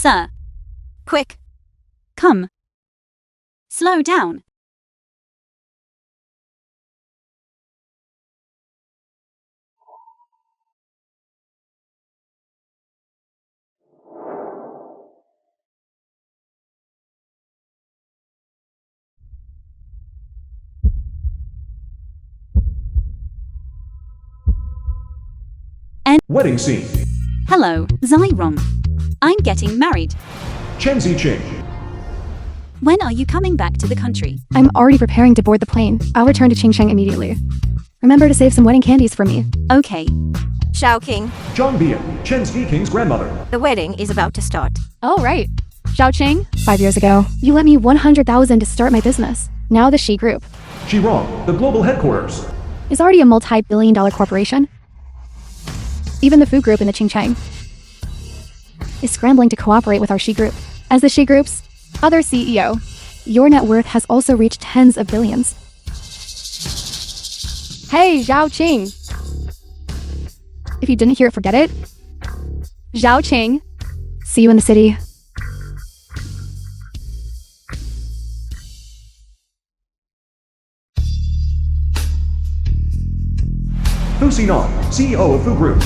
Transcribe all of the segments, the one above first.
Sir. Quick. Come. Slow down. Wedding scene. Hello, Zyron. I'm getting married. Chen Chen. When are you coming back to the country? I'm already preparing to board the plane. I'll return to Qingsheng immediately. Remember to save some wedding candies for me. Okay. Xiao King, John Bian, Chen King's grandmother. the wedding is about to start. Oh, right. Xiao Qing, 5 years ago, you lent me 100,000 to start my business. Now the Xi Group Zirong, the global headquarters. is already a multi-billion-dollar corporation. Even the Fu Group in the Qingcheng is scrambling to cooperate with our Xi Group. As the Xi Group's other CEO, your net worth has also reached tens of billions. Hey, Xiao Qing. If you didn't hear it, forget it. Xiao Qing. See you in the city. Fu Xinan, CEO of Fu Group.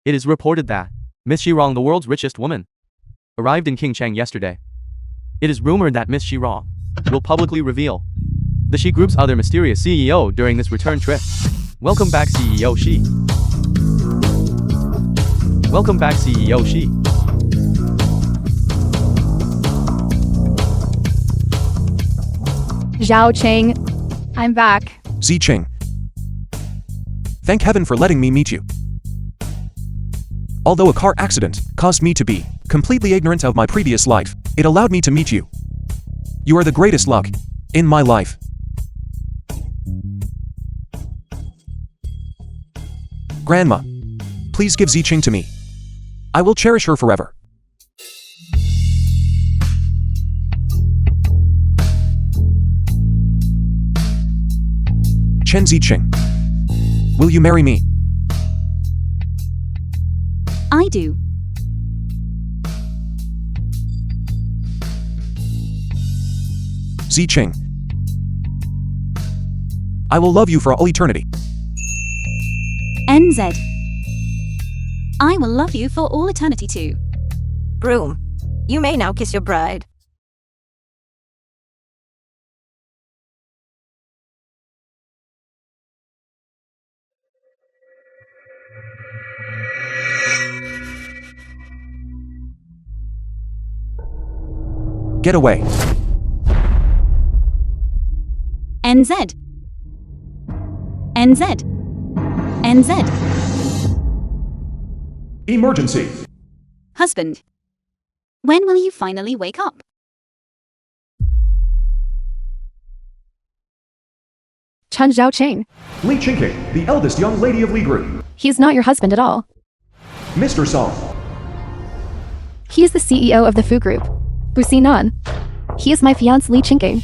It is reported that Miss Shirong, the world's richest woman, arrived in Qingcheng yesterday. It is rumored that Miss Shirong will publicly reveal the Xi Group's other mysterious CEO during this return trip. Welcome back, CEO Xi. Welcome back, CEO Xi. Xiao Qing. I'm back. Zicheng. Thank heaven for letting me meet you. Although a car accident caused me to be completely ignorant of my previous life, it allowed me to meet you. You are the greatest luck in my life. Grandma, please give Zicheng to me. I will cherish her forever. Chen Zicheng, will you marry me? I do. Zicheng, I will love you for all eternity. NZ. I will love you for all eternity too. Groom, you may now kiss your bride. Get away. NZ. NZ. NZ. Emergency. Husband. When will you finally wake up? Chen Xiao Qing. Li Qingking, the eldest young lady of Li Group. He's not your husband at all. Mr. Song. He is the CEO of the Fu Group. Bu Xinan. He is my fiancé Li Qingking.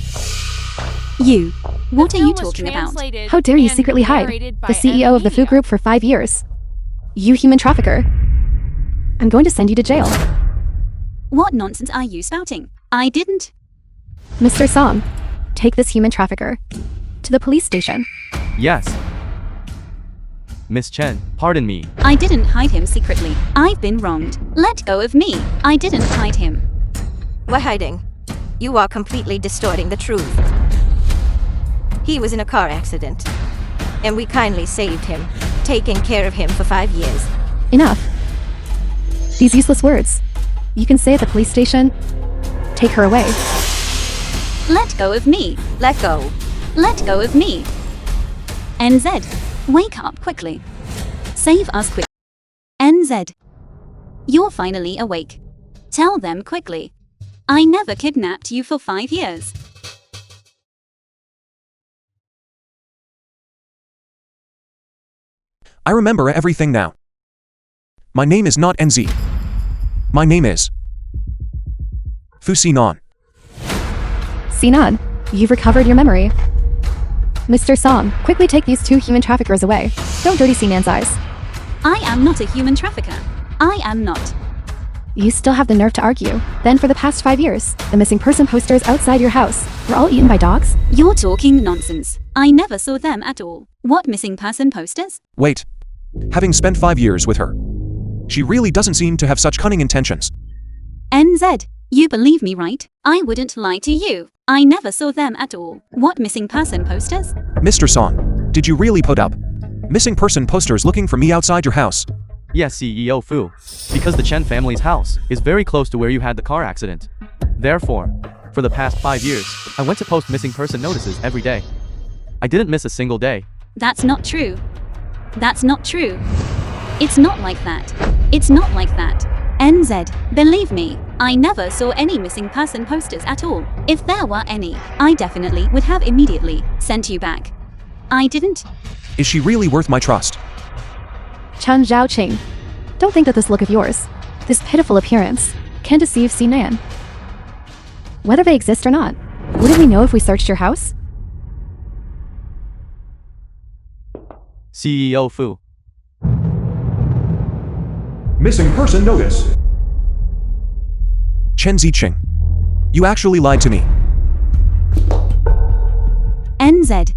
You. What are The you film was talking about? translated How dare you and secretly hide narrated by the CEO of the Fu Media. Group for 5 years? You human trafficker. I'm going to send you to jail. What nonsense are you spouting? I didn't. Mr. Song, take this human trafficker to the police station. Yes. Miss Chen, pardon me. I didn't hide him secretly. I've been wronged. Let go of me. I didn't hide him. Why hiding? You are completely distorting the truth. He was in a car accident, and we kindly saved him, taking care of him for 5 years. Enough. These useless words. You can say at the police station, take her away. Let go of me. Let go. Let go of me. NZ. Wake up quickly. Save us quick. NZ. You're finally awake. Tell them quickly. I never kidnapped you for 5 years. I remember everything now. My name is not NZ. My name is Fu Xinan. Sinan, You've recovered your memory. Mr. Song, quickly take these 2 human traffickers away. Don't dirty Cinan's eyes. I am not a human trafficker. I am not. You still have the nerve to argue. Then for the past 5 years, the missing person posters outside your house were all eaten by dogs? You're talking nonsense. I never saw them at all. What missing person posters? Wait. Having spent 5 years with her, she really doesn't seem to have such cunning intentions. NZ, you believe me, right? I wouldn't lie to you. I never saw them at all. What missing person posters? Mr. Song, did you really put up missing person posters looking for me outside your house? Yes, CEO Fu. Because the Chen family's house is very close to where you had the car accident. Therefore, for the past 5 years, I went to post missing person notices every day. I didn't miss a single day. That's not true. That's not true. It's not like that. It's not like that. NZ, believe me, I never saw any missing person posters at all. If there were any, I definitely would have immediately sent you back. I didn't. Is she really worth my trust? Chen Zhaoqing, don't think that this look of yours, this pitiful appearance, can deceive Cinan. Whether they exist or not, wouldn't we know if we searched your house? CEO Fu. Missing person notice. Chen Ziqing. You actually lied to me. NZ.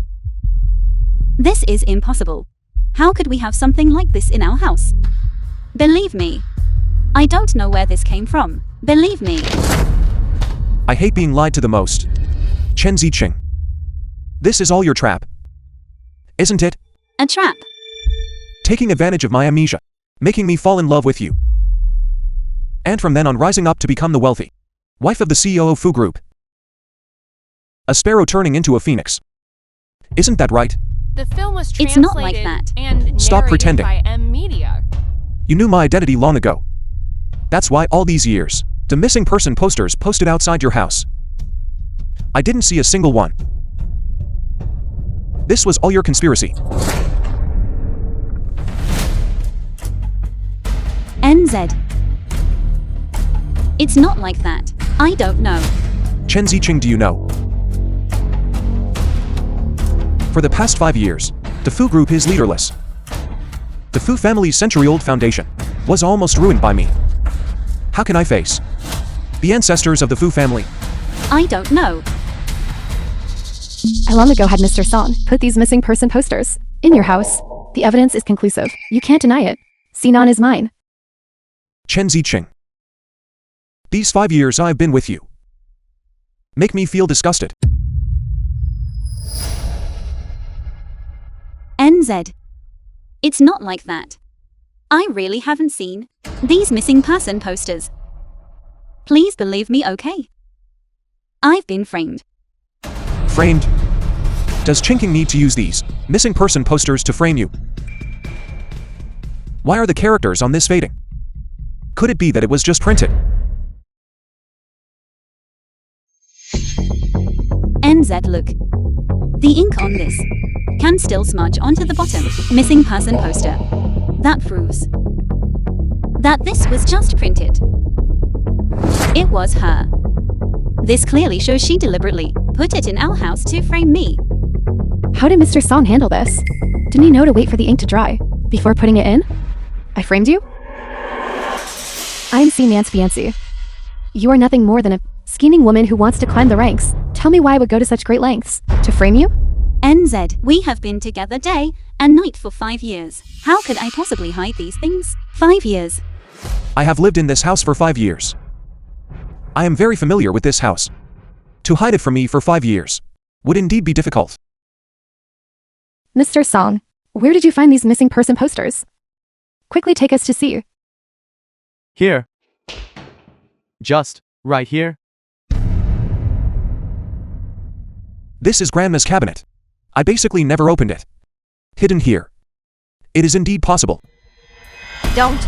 This is impossible. How could we have something like this in our house? Believe me. I don't know where this came from. Believe me. I hate being lied to the most. Chen Ziqing. This is all your trap. Isn't it? A trap. Taking advantage of my amnesia. Making me fall in love with you. And from then on rising up to become the wealthy wife of the CEO of Fu Group. A sparrow turning into a phoenix. Isn't that right? The film was It's translated not like that. and Stop narrated pretending. by M Media. You knew my identity long ago. That's why all these years, the missing person posters posted outside your house. I didn't see a single one. This was all your conspiracy. NZ. It's not like that. I don't know. Chen Ziqing, do you know? For the past 5 years, the Fu Group is leaderless. The Fu family's century-old foundation was almost ruined by me. How can I face the ancestors of the Fu family? I don't know. I long ago had Mr. Song put these missing person posters in your house. The evidence is conclusive. You can't deny it. Cinan is mine. Chen Ziqing. These 5 years I've been with you make me feel disgusted. NZ. It's not like that. I really haven't seen these missing person posters. Please believe me, okay? I've been framed. Framed? Does Chinking need to use these missing person posters to frame you? Why are the characters on this fading? Could it be that it was just printed? NZ, look. The ink on this can still smudge onto the bottom missing person poster. That proves that this was just printed. It was her. This clearly shows she deliberately put it in our house to frame me. How did Mr. Song handle this? Didn't he know to wait for the ink to dry before putting it in? I framed you? I am Cinan's fiancé. You are nothing more than a scheming woman who wants to climb the ranks. Tell me why I would go to such great lengths to frame you? NZ, we have been together day and night for 5 years. How could I possibly hide these things? 5 years. I have lived in this house for 5 years. I am very familiar with this house. To hide it from me for 5 years would indeed be difficult. Mr. Song, where did you find these missing person posters? Quickly take us to see. Here. Just right here. This is Grandma's cabinet. I basically never opened it. Hidden here. It is indeed possible. Don't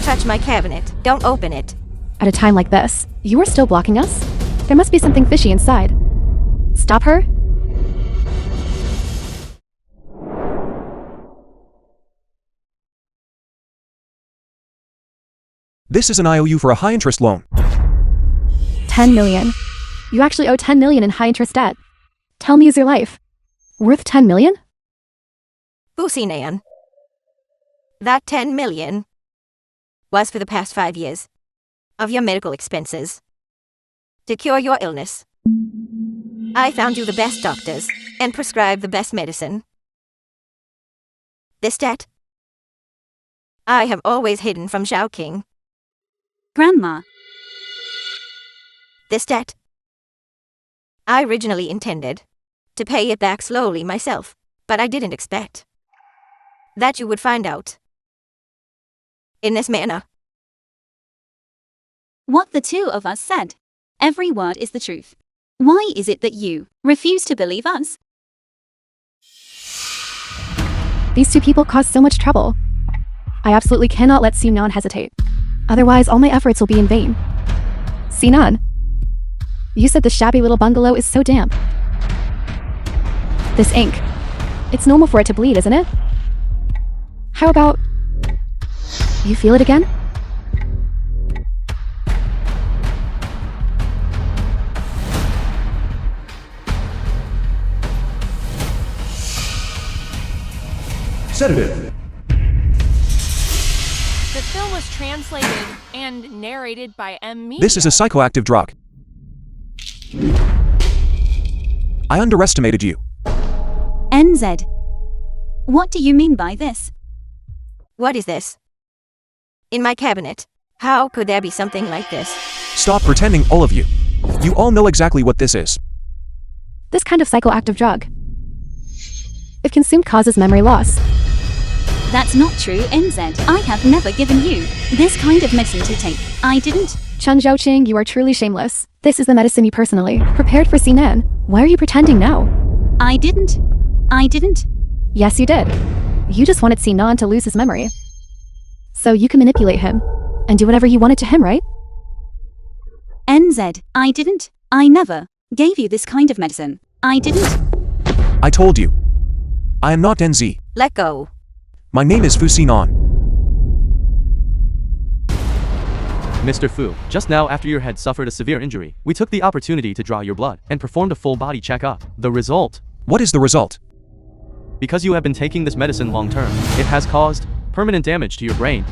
touch my cabinet. Don't open it. At a time like this, you are still blocking us? There must be something fishy inside. Stop her? This is an IOU for a high-interest loan. 10 million. You actually owe 10 million in high-interest debt. Tell me, is your life worth 10 million? Cine. That 10 million was for the past 5 years of your medical expenses to cure your illness. I found you the best doctors and prescribed the best medicine. This debt I have always hidden from Xiao King. Grandma, This debt I originally intended to pay it back slowly myself, but I didn't expect that you would find out in this manner. what the two of us said. Every word is the truth. Why is it that you refuse to believe us? These two people caused so much trouble. I absolutely cannot let Cine hesitate. Otherwise, all my efforts will be in vain. Cine, you said the shabby little bungalow is so damp. This ink, it's normal for it to bleed, isn't it? How about you feel it again? Sedative. The film was translated and narrated by M. Media. This is a psychoactive drug. I underestimated you. NZ. What do you mean by this? What is this? In my cabinet. How could there be something like this? Stop pretending, all of you. You all know exactly what this is. This kind of psychoactive drug, if consumed, causes memory loss. That's not true, NZ. I have never given you this kind of medicine to take. I didn't. Chen Zhaoqing, you are truly shameless. This is the medicine you personally prepared for Cine. Why are you pretending now? I didn't. I didn't. Yes, you did. You just wanted Cine to lose his memory, so you can manipulate him and do whatever you wanted to him, right? NZ. I didn't. I never gave you this kind of medicine. I didn't. I told you. I am not NZ. Let go. My name is Fu Sinan. Mr. Fu, just now after your head suffered a severe injury, we took the opportunity to draw your blood and performed a full body checkup. The result? What is the result? Because you have been taking this medicine long term, it has caused permanent damage to your brain.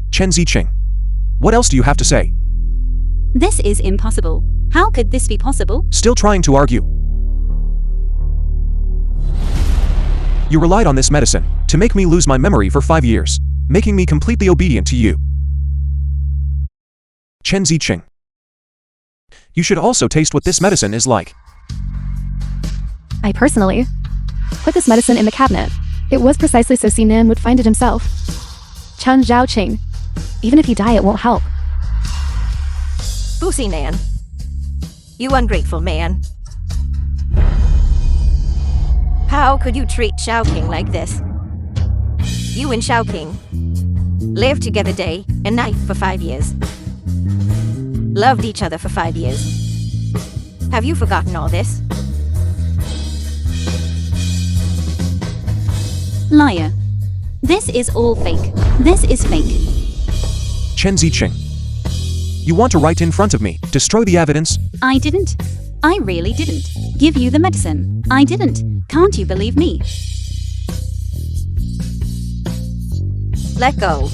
Chen Ziqing. What else do you have to say? This is impossible. How could this be possible? Still trying to argue. You relied on this medicine to make me lose my memory for 5 years, making me completely obedient to you. Chen Ziqing. You should also taste what this medicine is like. I personally put this medicine in the cabinet. It was precisely so Cine would find it himself. Chen Zhaoqing. Even if he die, it won't help. Cine. You ungrateful man. How could you treat Xiao King like this? You and Xiao King lived together day and night for 5 years. Loved each other for 5 years. Have you forgotten all this? Liar. This is all fake. This is fake. Chen Ziqing. You want to write in front of me, destroy the evidence? I didn't. I really didn't give you the medicine. I didn't. Can't you believe me? Let go.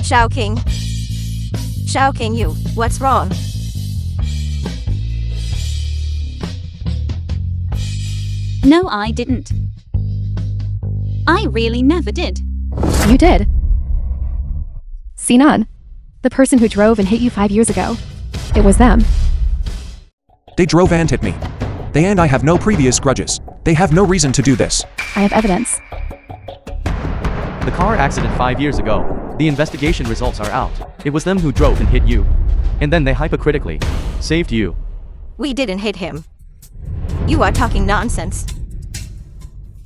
Xiao King. Xiao King, you. What's wrong? No, I didn't. I really never did. You did. Cine, the person who drove and hit you 5 years ago. It was them. They drove and hit me. They and I have no previous grudges. They have no reason to do this. I have evidence. The car accident 5 years ago. The investigation results are out. It was them who drove and hit you. And then they hypocritically saved you. We didn't hit him. You are talking nonsense.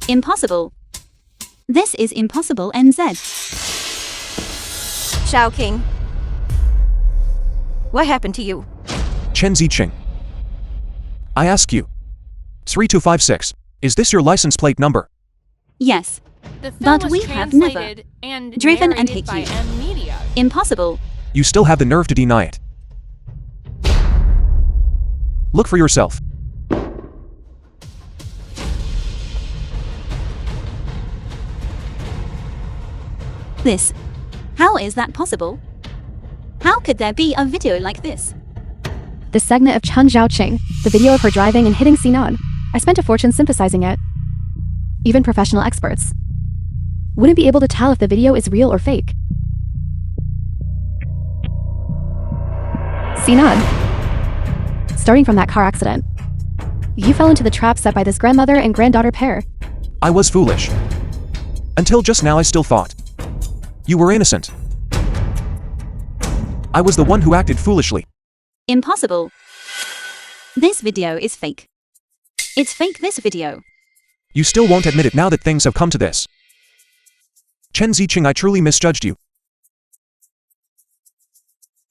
Impossible. This is impossible, NZ. Xiao King. What happened to you? Chen Ziqing. I ask you. 3256. Is this your license plate number? Yes. The film But was we have never translated and driven and narrated hit by you. M. Media. Impossible. You still have the nerve to deny it. Look for yourself. This. How is that possible? How could there be a video like this? This segment of Chen Zhaoqing, the video of her driving and hitting Cine. I spent a fortune synthesizing it. Even professional experts wouldn't be able to tell if the video is real or fake. Cine. Starting from that car accident, you fell into the trap set by this grandmother and granddaughter pair. I was foolish. Until just now I still thought you were innocent. I was the one who acted foolishly. Impossible. This video is fake. It's fake, this video. You still won't admit it now that things have come to this. Chen Ziqing, I truly misjudged you.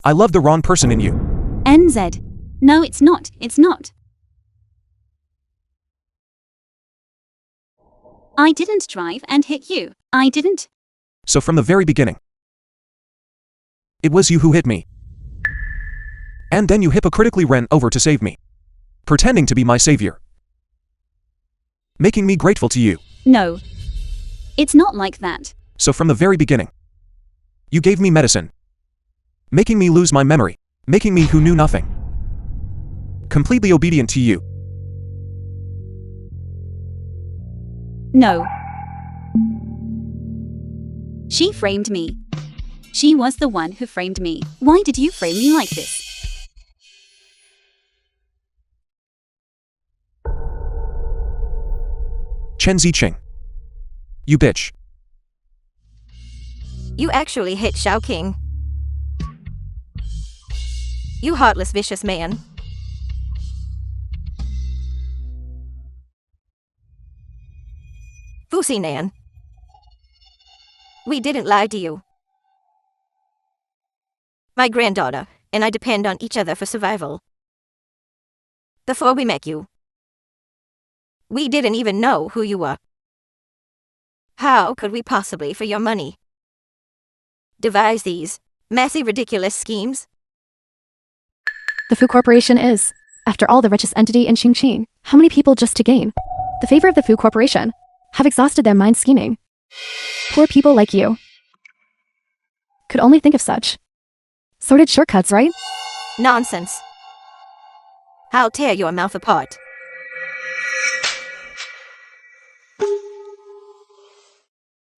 I love the wrong person in you. NZ. No, it's not. It's not. I didn't drive and hit you. I didn't. So from the very beginning, it was you who hit me. And then you hypocritically ran over to save me, pretending to be my savior, making me grateful to you. No. It's not like that. So from the very beginning, you gave me medicine, making me lose my memory, making me who knew nothing, completely obedient to you. No. She framed me. She was the one who framed me. Why did you frame me like this? Chen Ziqing. You bitch. You actually hit Zhaoqing. You heartless, vicious man. Cine. We didn't lie to you. My granddaughter and I depend on each other for survival. Before we met you, we didn't even know who you were. How could we possibly, for your money, devise these messy, ridiculous schemes? The Fu Corporation is, after all, the richest entity in Qingqing. How many people just to gain the favor of the Fu Corporation have exhausted their mind scheming? Poor people like you could only think of such sordid shortcuts, right? Nonsense. I'll tear your mouth apart.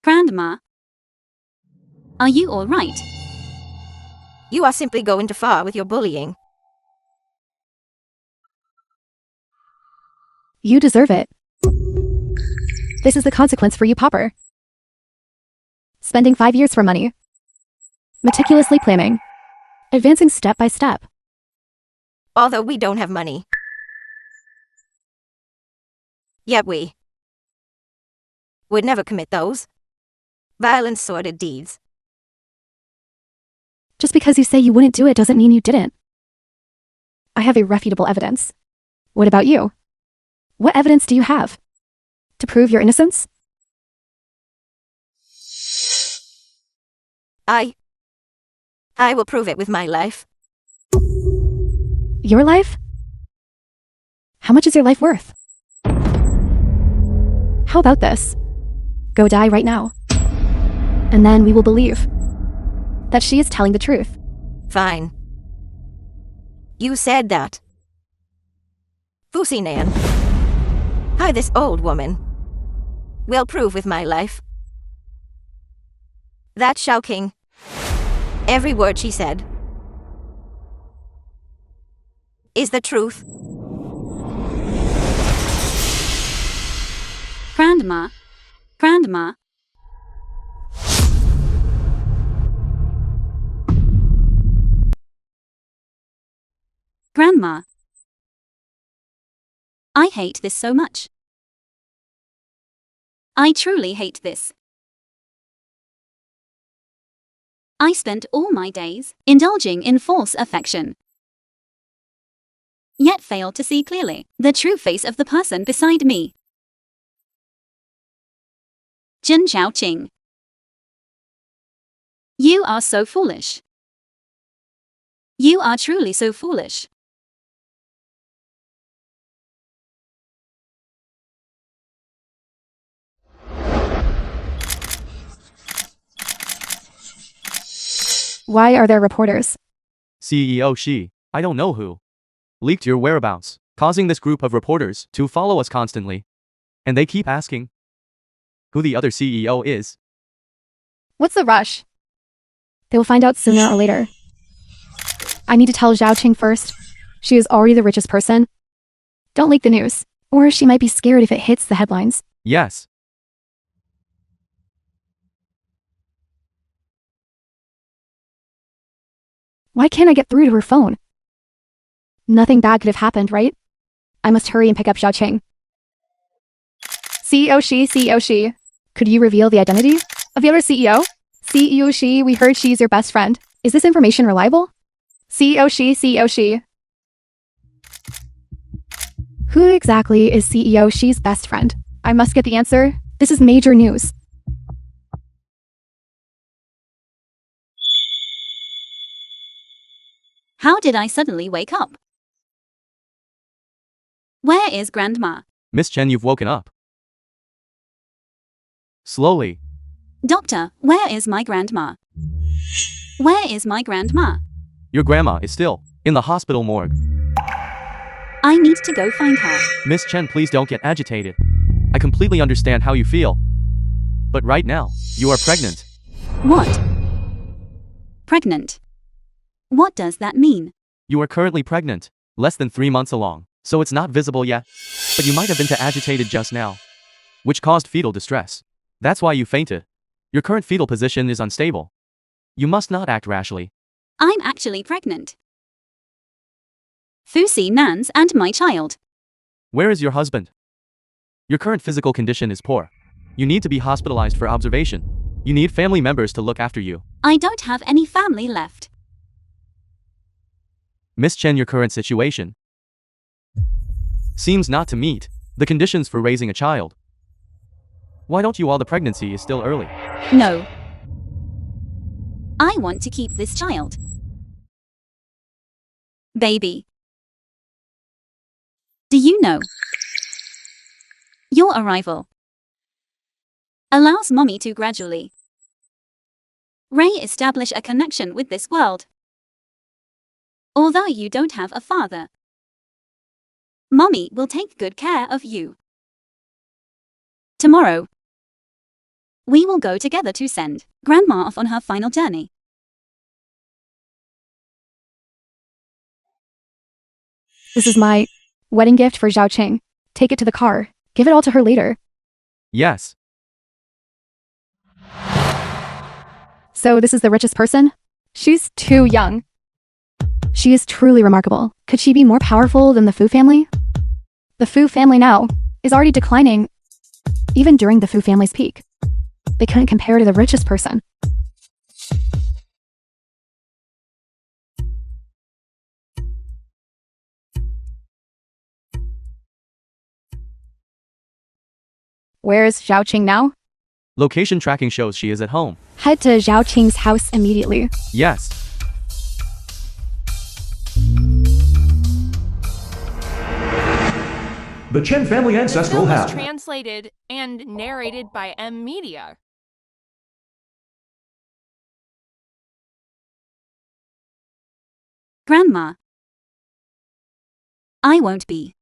Grandma. Are you all right? You are simply going too far with your bullying. You deserve it. This is the consequence for you, Popper. Spending 5 years for money. Meticulously planning. Advancing step by step. Although we don't have money. Yet we would never commit those violent, sordid deeds. Just because you say you wouldn't do it doesn't mean you didn't. I have irrefutable evidence. What about you? What evidence do you have to prove your innocence? I will prove it with my life. Your life? How much is your life worth? How about this? Go die right now. And then we will believe that she is telling the truth. Fine. You said that. Cine. I, this old woman, will prove with my life that Zhaoqing, every word she said, is the truth. Grandma. Grandma. Grandma. I hate this so much. I truly hate this. I spent all my days indulging in false affection, yet failed to see clearly the true face of the person beside me. Jin Zhaoqing. You are so foolish. You are truly so foolish. Why are there reporters? CEO Shi, I don't know who, leaked your whereabouts, causing this group of reporters to follow us constantly. And they keep asking who the other CEO is. What's the rush? They will find out sooner or later. I need to tell Xiaoqing first. She is already the richest person. Don't leak the news, or she might be scared if it hits the headlines. Yes. Why can't I get through to her phone? Nothing bad could have happened, right? I must hurry and pick up Xiaoqing. CEO Shi, could you reveal the identity of the other CEO? CEO Shi, we heard she's your best friend. Is this information reliable? CEO Shi. Who exactly is CEO Shi's best friend? I must get the answer. This is major news. How did I suddenly wake up? Where is Grandma? Miss Chen, you've woken up. Slowly. Doctor, where is my grandma? Where is my grandma? Your grandma is still in the hospital morgue. I need to go find her. Miss Chen, please don't get agitated. I completely understand how you feel. But right now, you are pregnant. What? Pregnant? What does that mean? You are currently pregnant, less than 3 months along, so it's not visible yet. But you might have been too agitated just now, which caused fetal distress. That's why you fainted. Your current fetal position is unstable. You must not act rashly. I'm actually pregnant. Fusi Nans and my child. Where is your husband? Your current physical condition is poor. You need to be hospitalized for observation. You need family members to look after you. I don't have any family left. Miss Chen, your current situation seems not to meet the conditions for raising a child. Why don't you while the pregnancy is still early? No. I want to keep this child. Baby. Do you know? Your arrival allows mommy to gradually re-establish a connection with this world. Although you don't have a father, mommy will take good care of you. Tomorrow, we will go together to send Grandma off on her final journey. This is my wedding gift for Xiaoqing. Take it to the car. Give it all to her later. Yes. So this is the richest person? She's too young. She is truly remarkable. Could she be more powerful than the Fu family? The Fu family now is already declining. Even during the Fu family's peak, they couldn't compare to the richest person. Where is Xiaoqing now? Location tracking shows she is at home. Head to Xiaoqing's house immediately. Yes. The Chen family The ancestral film was house. translated and narrated by M Media. Grandma, I won't be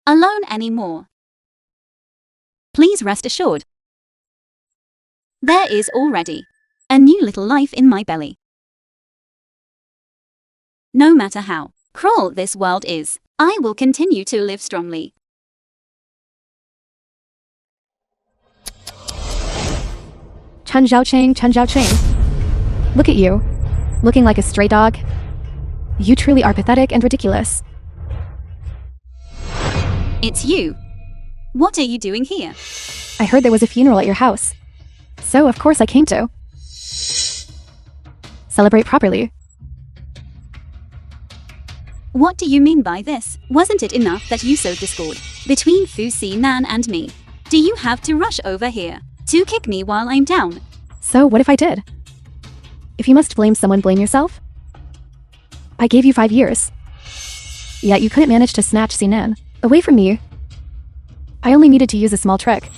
alone anymore. Please rest assured. There is already a new little life in my belly. No matter how cruel this world is, I will continue to live strongly. Chen Xiaoqing. Look at you, looking like a stray dog. You truly are pathetic and ridiculous. It's you. What are you doing here? I heard there was a funeral at your house. So of course I came to. Celebrate properly. What do you mean by this? Wasn't it enough that you sowed discord between Fusi Nan and me? Do you have to rush over here to kick me while I'm down? So what if I did? If you must blame someone, blame yourself. I gave you 5 years. Yet you couldn't manage to snatch Cine away from me. I only needed to use a small trick.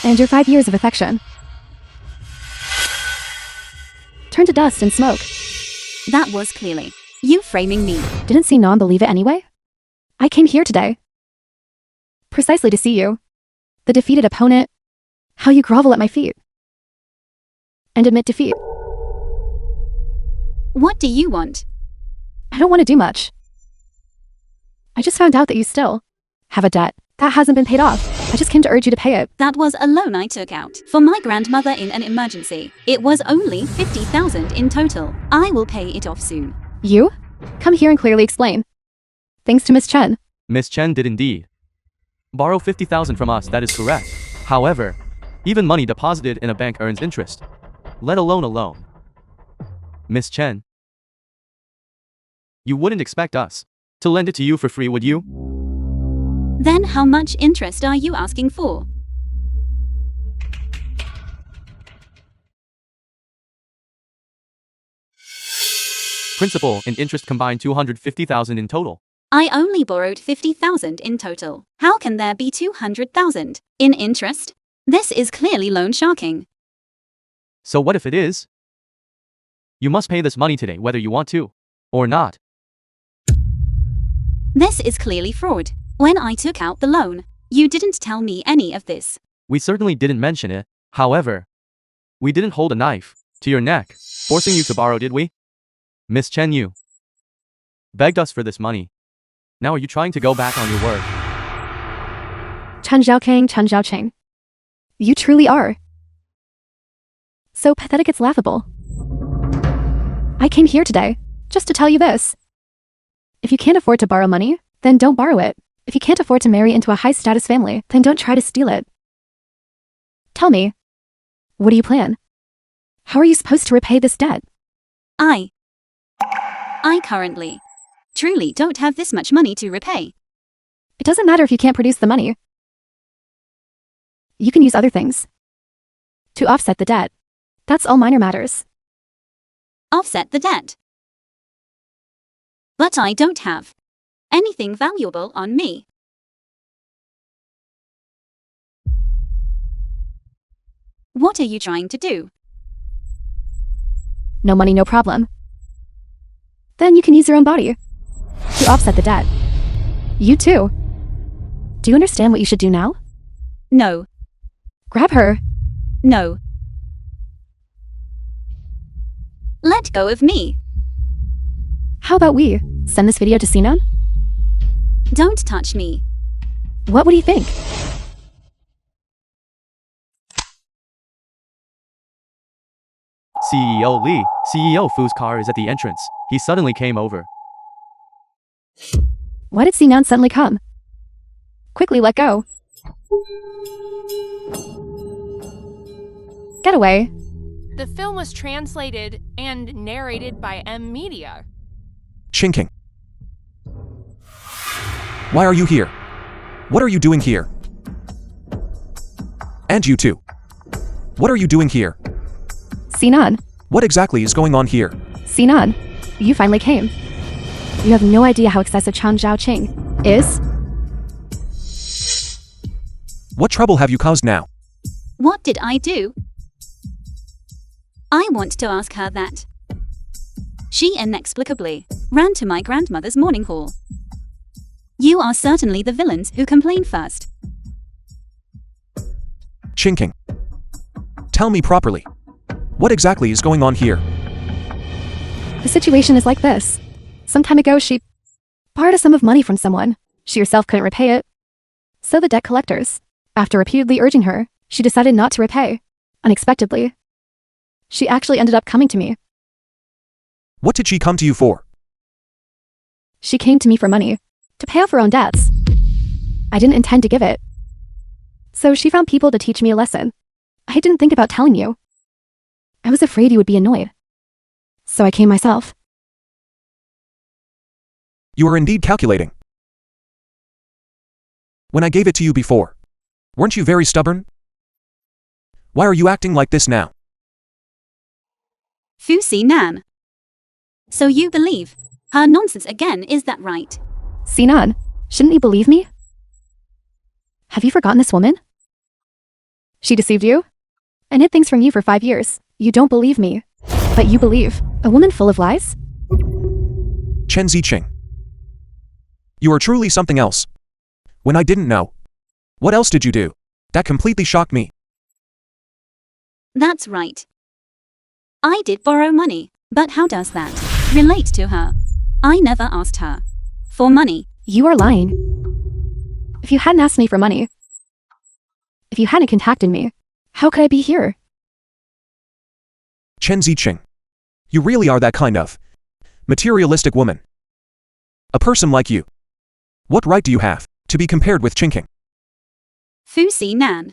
And your 5 years of affection turned to dust and smoke. That was clearly you framing me. Didn't Cine believe it anyway? I came here today precisely to see you, the defeated opponent, how you grovel at my feet and admit defeat. What do you want? I don't want to do much. I just found out that you still have a debt that hasn't been paid off. I just came to urge you to pay it. That was a loan I took out for my grandmother in an emergency. It was only 50,000 in total. I will pay it off soon. You? Come here and clearly explain. Thanks to Miss Chen. Miss Chen did indeed borrow 50,000 from us, that is correct. However, even money deposited in a bank earns interest, let alone a loan. Miss Chen, you wouldn't expect us to lend it to you for free, would you? Then how much interest are you asking for? Principal and interest combined 250,000 in total. I only borrowed 50,000 in total. How can there be 200,000 in interest? This is clearly loan sharking. So what if it is? You must pay this money today whether you want to or not. This is clearly fraud. When I took out the loan, you didn't tell me any of this. We certainly didn't mention it. However, we didn't hold a knife to your neck, forcing you to borrow, did we? Miss Chen, you begged us for this money. Now are you trying to go back on your word? Chen Xiaoqing, Chen Xiaoqing. You truly are so pathetic it's laughable. I came here today just to tell you this. If you can't afford to borrow money, then don't borrow it. If you can't afford to marry into a high-status family, then don't try to steal it. Tell me, what do you plan? How are you supposed to repay this debt? I currently truly don't have this much money to repay. It doesn't matter if you can't produce the money. You can use other things to offset the debt. That's all minor matters. Offset the debt. But I don't have anything valuable on me. What are you trying to do? No money, no problem. Then you can use your own body to offset the debt. You too. Do you understand what you should do now? No. Grab her. No. Let go of me. How about we send this video to Cine? Don't touch me. What would he think? CEO Li, CEO Fu's car is at the entrance. He suddenly came over. Why did Cine suddenly come? Quickly let go. Get away. The film was translated and narrated by M Media. Chinking. Why are you here? What are you doing here? And you too. What are you doing here? Cine. What exactly is going on here? Cine, you finally came. You have no idea how excessive Chen Xiaoqing is. What trouble have you caused now? What did I do? I want to ask her that. She inexplicably ran to my grandmother's mourning hall. You are certainly the villains who complained first. Chinking. Tell me properly. What exactly is going on here? The situation is like this. Some time ago, she borrowed a sum of money from someone. She herself couldn't repay it. So the debt collectors, after repeatedly urging her, she decided not to repay. Unexpectedly, she actually ended up coming to me. What did she come to you for? She came to me for money, to pay off her own debts. I didn't intend to give it. So she found people to teach me a lesson. I didn't think about telling you. I was afraid you would be annoyed. So I came myself. You are indeed calculating. When I gave it to you before, weren't you very stubborn? Why are you acting like this now? Fusi Nan. So you believe her nonsense again, is that right? Cine, shouldn't you believe me? Have you forgotten this woman? She deceived you and hid things from you for 5 years. You don't believe me. But you believe a woman full of lies? Chen Ziqing. You are truly something else. When I didn't know. What else did you do? That completely shocked me. That's right. I did borrow money, but how does that relate to her? I never asked her for money. You are lying. If you hadn't asked me for money, if you hadn't contacted me, how could I be here? Chen Ziqing. You really are that kind of materialistic woman. A person like you. What right do you have to be compared with Qingqing? Fu Xinan.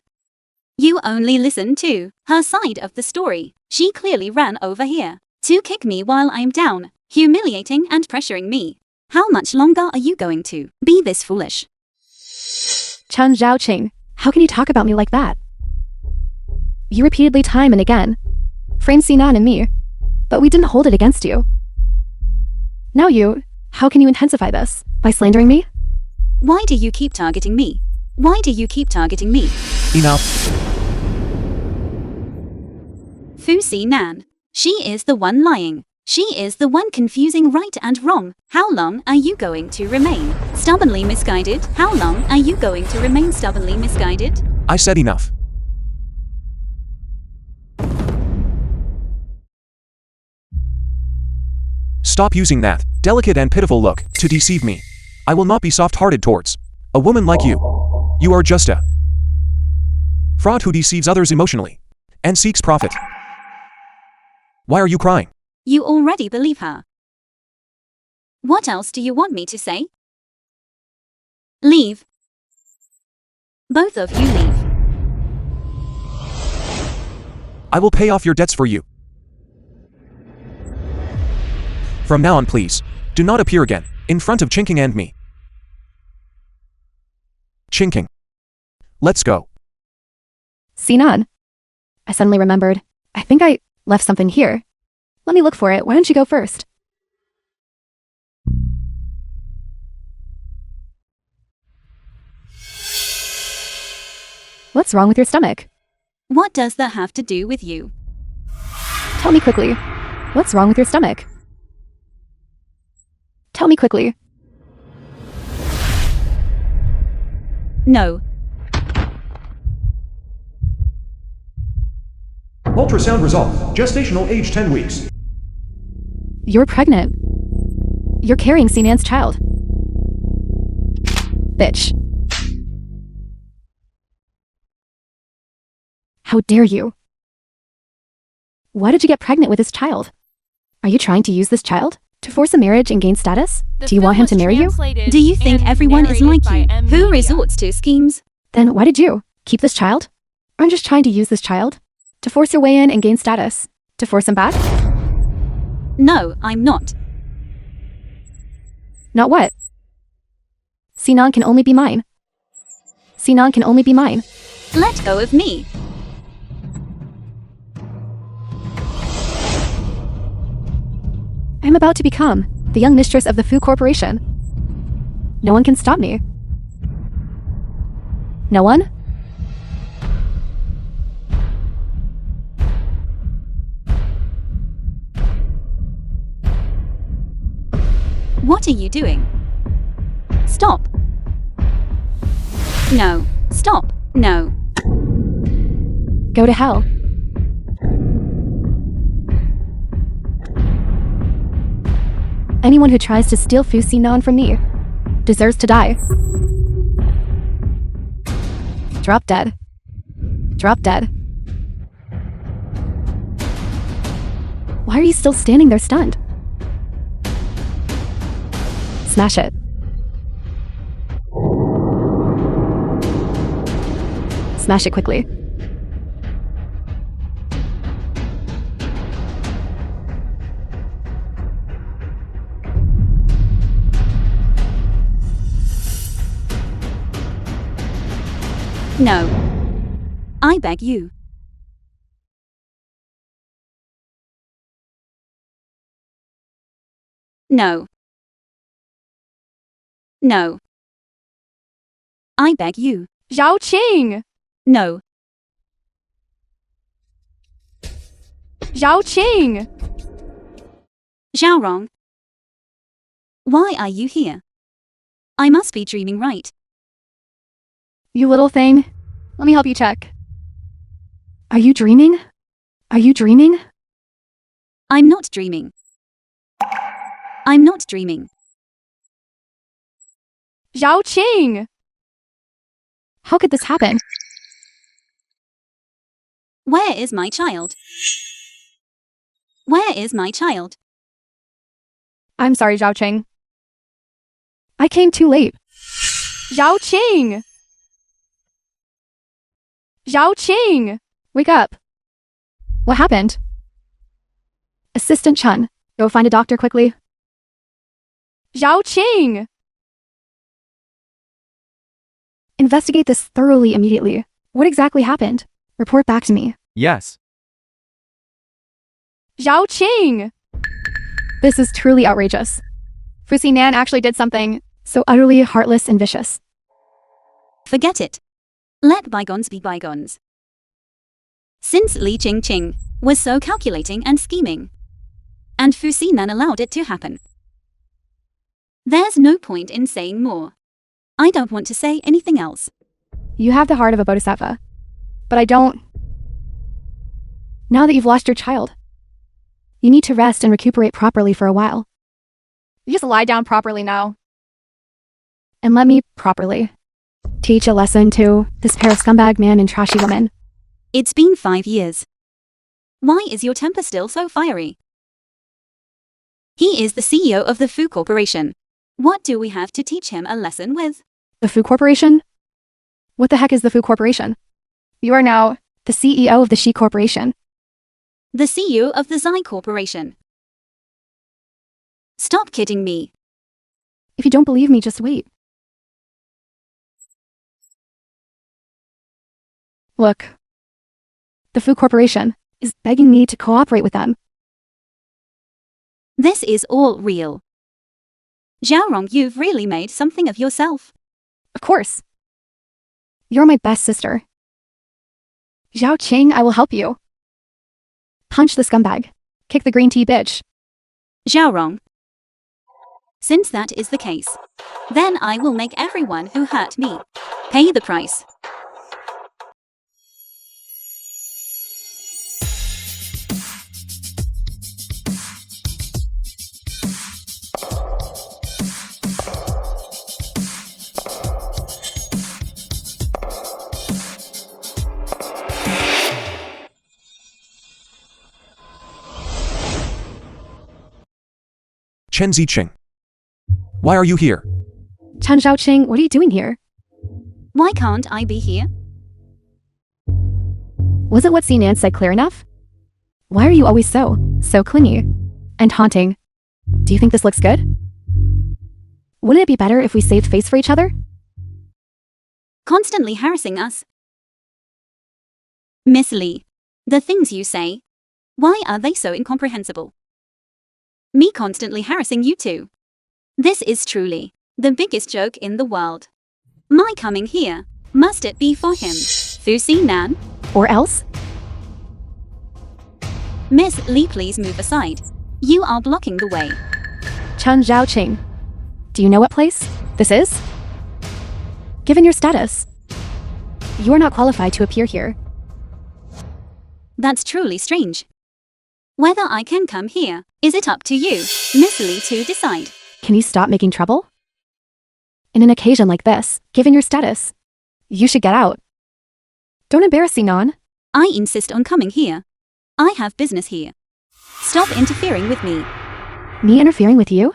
You only listen to her side of the story. She clearly ran over here to kick me while I'm down, humiliating and pressuring me. How much longer are you going to be this foolish? Chen Zhaoqing, how can you talk about me like that? You repeatedly time and again framed Cine and me, but we didn't hold it against you. Now how can you intensify this? By slandering me? Why do you keep targeting me? Why do you keep targeting me? Enough. Fu Xinan. She is the one lying. She is the one confusing right and wrong. How long are you going to remain stubbornly misguided? How long are you going to remain stubbornly misguided? I said enough. Stop using that delicate and pitiful look to deceive me. I will not be soft-hearted towards a woman like you. You are just a fraud who deceives others emotionally and seeks profit. Why are you crying? You already believe her. What else do you want me to say? Leave. Both of you leave. I will pay off your debts for you. From now on, please, do not appear again in front of Qingqing and me. Qingqing. Let's go. Cine. I suddenly remembered. I think I left something here. Let me look for it. Why don't you go first? What's wrong with your stomach? What does that have to do with you? Tell me quickly. What's wrong with your stomach? Tell me quickly. No. Ultrasound result. Gestational age 10 weeks. You're pregnant. You're carrying Cine's child. Bitch. How dare you? Why did you get pregnant with this child? Are you trying to use this child to force a marriage and gain status? Do you want him to marry you? Do you think everyone is like you, who resorts to schemes? Then why did you keep this child? Aren't just trying to use this child to force your way in and gain status? To force him back? No, I'm not. Not what? Cine can only be mine. Cine can only be mine. Let go of me. I'm about to become the young mistress of the Fu Corporation. No one can stop me. No one? What are you doing? Stop. No. Stop. No. Go to hell. Anyone who tries to steal Fu Xinan from me deserves to die. Drop dead. Drop dead. Why are you still standing there stunned? Smash it. Smash it quickly. No. I beg you. No. No. I beg you. Zhaoqing! No. Zhaoqing! Zyron. Why are you here? I must be dreaming, right? You little thing. Let me help you check. Are you dreaming? Are you dreaming? I'm not dreaming. I'm not dreaming. Zhao Qing! How could this happen? Where is my child? Where is my child? I'm sorry, Zhao Qing. I came too late. Zhao Qing! Zhao Qing! Wake up. What happened? Assistant Chen, go find a doctor quickly. Zhao Qing! Investigate this thoroughly immediately. What exactly happened? Report back to me. Yes. Zhao Qing! This is truly outrageous. Fuxi Nan actually did something so utterly heartless and vicious. Forget it. Let bygones be bygones. Since Li Qingqing was so calculating and scheming, and Fuxi Nan allowed it to happen, there's no point in saying more. I don't want to say anything else. You have the heart of a bodhisattva, but I don't. Now that you've lost your child, you need to rest and recuperate properly for a while. You just lie down properly now. And let me properly teach a lesson to this pair of scumbag man and trashy woman. It's been 5 years. Why is your temper still so fiery? He is the CEO of the Fu Corporation. What do we have to teach him a lesson with? The Fu Corporation? What the heck is the Fu Corporation? You are now the CEO of the She Corporation. The CEO of the Zy Corporation. Stop kidding me. If you don't believe me, just wait. Look. The Fu Corporation is begging me to cooperate with them. This is all real. Zyron, you've really made something of yourself. Of course. You're my best sister. Zhao Qing, I will help you. Punch the scumbag. Kick the green tea bitch. Zyron. Since that is the case, then I will make everyone who hurt me pay the price. Chen Ziqing. Why are you here? Chen Zhaoqing, what are you doing here? Why can't I be here? Wasn't what Cine said clear enough? Why are you always so clingy and haunting? Do you think this looks good? Wouldn't it be better if we saved face for each other? Constantly harassing us. Miss Lee, the things you say, why are they so incomprehensible? Me constantly harassing you two. This is truly the biggest joke in the world. My coming here, must it be for him, Fuxi Nan? Or else? Miss Lee, please move aside. You are blocking the way. Chen Zhaoqing, do you know what place this is? Given your status, you are not qualified to appear here. That's truly strange. Whether I can come here, is it up to you, Miss Lee, to decide? Can you stop making trouble? In an occasion like this, given your status, you should get out. Don't embarrass Sinan. I insist on coming here. I have business here. Stop interfering with me. Me interfering with you?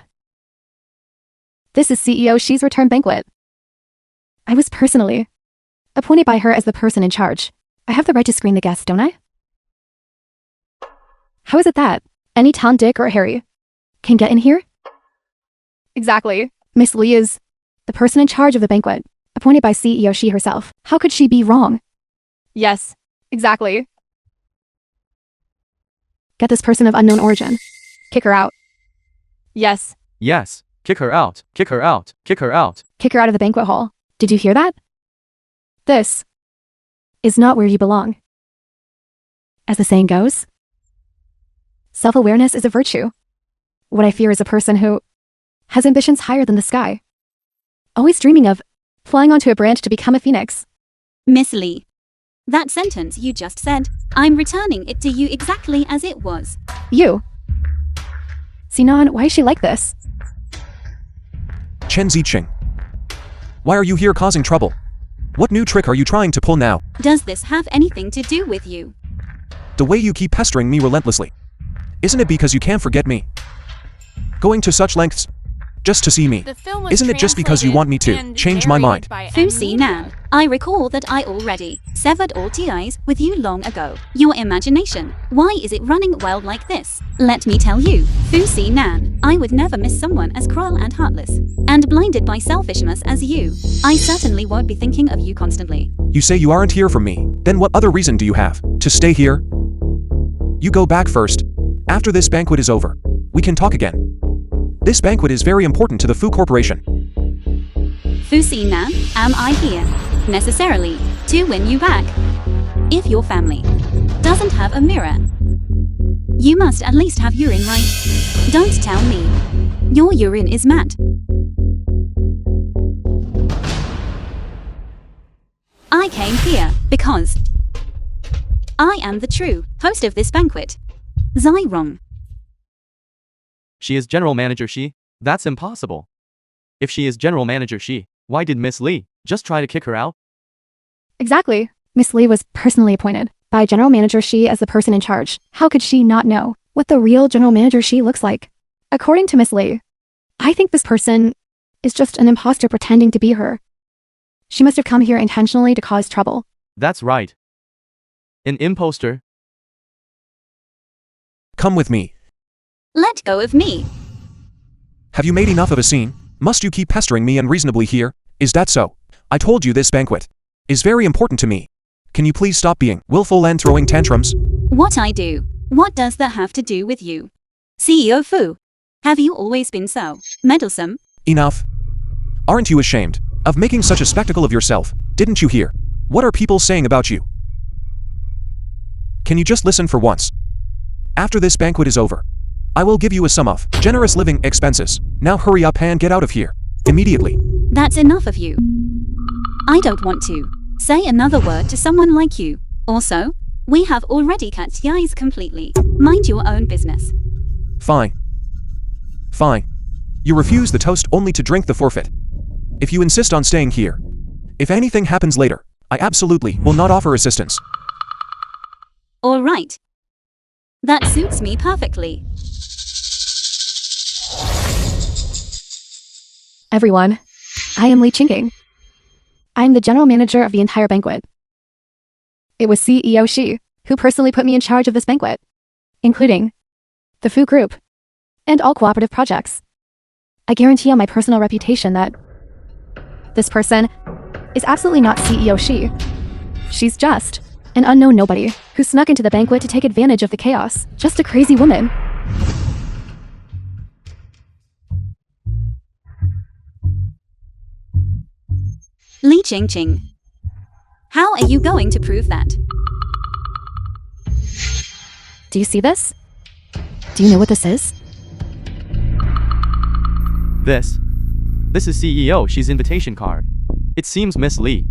This is CEO Xi's return banquet. I was personally appointed by her as the person in charge. I have the right to screen the guests, don't I? How is it that any Tom, Dick, or Harry can get in here? Exactly. Miss Lee is the person in charge of the banquet, appointed by CEO Xi herself. How could she be wrong? Yes, exactly. Get this person of unknown origin. Kick her out. Yes. Yes. Kick her out. Kick her out. Kick her out. Kick her out of the banquet hall. Did you hear that? This is not where you belong. As the saying goes, self-awareness is a virtue. What I fear is a person who has ambitions higher than the sky. Always dreaming of flying onto a branch to become a phoenix. Miss Lee. That sentence you just said, I'm returning it to you exactly as it was. You. Cine, why is she like this? Chen Ziqing. Why are you here causing trouble? What new trick are you trying to pull now? Does this have anything to do with you? The way you keep pestering me relentlessly. Isn't it because you can't forget me? Going to such lengths just to see me. The film was Isn't it just because you want me to translated change my and mind? narrated by Fu M. Si Nan, I recall that I already severed all ties with you long ago. Your imagination, why is it running wild like this? Let me tell you, Fu Si Nan, I would never miss someone as cruel and heartless and blinded by selfishness as you. I certainly won't be thinking of you constantly. You say you aren't here for me, then what other reason do you have to stay here? You go back first. After this banquet is over, we can talk again. This banquet is very important to the Fu Corporation. Fu Si Nan, am I here necessarily to win you back? If your family doesn't have a mirror, you must at least have urine, right? Don't tell me your urine is matte. I came here because I am the true host of this banquet, Zyron. She is general manager She? That's impossible. If she is general manager She, why did Miss Lee just try to kick her out? Exactly. Miss Lee was personally appointed by General Manager She as the person in charge. How could she not know what the real General Manager She looks like? According to Miss Lee, I think this person is just an imposter pretending to be her. She must have come here intentionally to cause trouble. That's right. An imposter? Come with me. Let go of me. Have you made enough of a scene? Must you keep pestering me unreasonably here? Is that so? I told you this banquet is very important to me. Can you please stop being willful and throwing tantrums? What I do? What does that have to do with you? CEO Fu, have you always been so meddlesome? Enough. Aren't you ashamed of making such a spectacle of yourself? Didn't you hear? What are people saying about you? Can you just listen for once? After this banquet is over, I will give you a sum of generous living expenses. Now hurry up and get out of here. Immediately. That's enough of you. I don't want to say another word to someone like you. Also, we have already cut ties completely. Mind your own business. Fine. Fine. You refuse the toast only to drink the forfeit. If you insist on staying here, if anything happens later, I absolutely will not offer assistance. All right. That suits me perfectly. Everyone, I am Lee Qingqing. I am the general manager of the entire banquet. It was CEO Shi who personally put me in charge of this banquet, including the Fu Group and all cooperative projects. I guarantee on my personal reputation that this person is absolutely not CEO Shi. She's just an unknown nobody who snuck into the banquet to take advantage of the chaos. Just a crazy woman. Lee Qingqing. How are you going to prove that? Do you see this? Do you know what this is? This is CEO Shi's invitation card. It seems Miss Lee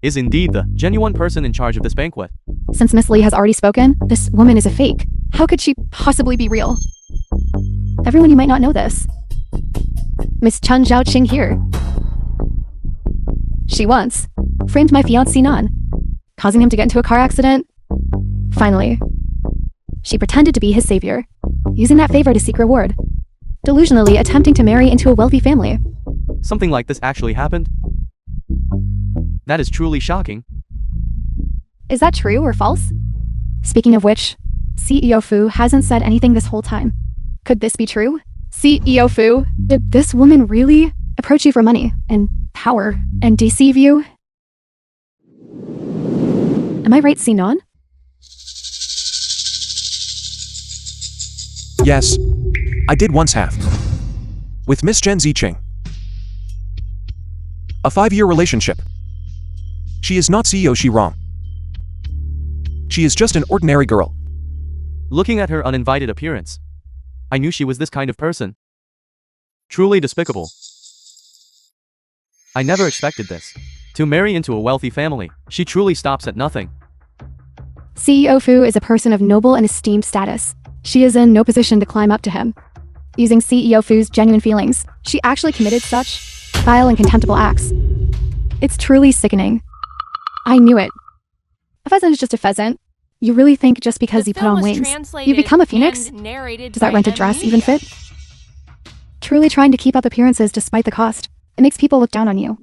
is indeed the genuine person in charge of this banquet. Since Miss Lee has already spoken, this woman is a fake. How could she possibly be real? Everyone, you might not know this. Miss Chen Zhaoqing here. She once framed my fiancé Nan, causing him to get into a car accident. Finally, she pretended to be his savior, using that favor to seek reward, delusionally attempting to marry into a wealthy family. Something like this actually happened? That is truly shocking. Is that true or false? Speaking of which, CEO Fu hasn't said anything this whole time. Could this be true? CEO Fu, did this woman really approach you for money and power and deceive you? Am I right, Sinon? Yes. I did once have. With Miss Chen Ziqing. A 5-year relationship. She is not CEO Shi wrong. She is just an ordinary girl. Looking at her uninvited appearance, I knew she was this kind of person. Truly despicable. I never expected this. To marry into a wealthy family, she truly stops at nothing. CEO Fu is a person of noble and esteemed status. She is in no position to climb up to him. Using CEO Fu's genuine feelings, she actually committed such vile and contemptible acts. It's truly sickening. I knew it. A pheasant is just a pheasant. You really think just because The you put film on was wings, translated you become a phoenix? and narrated Does that by rented dress M. even fit? Truly trying to keep up appearances despite the cost. It makes people look down on you.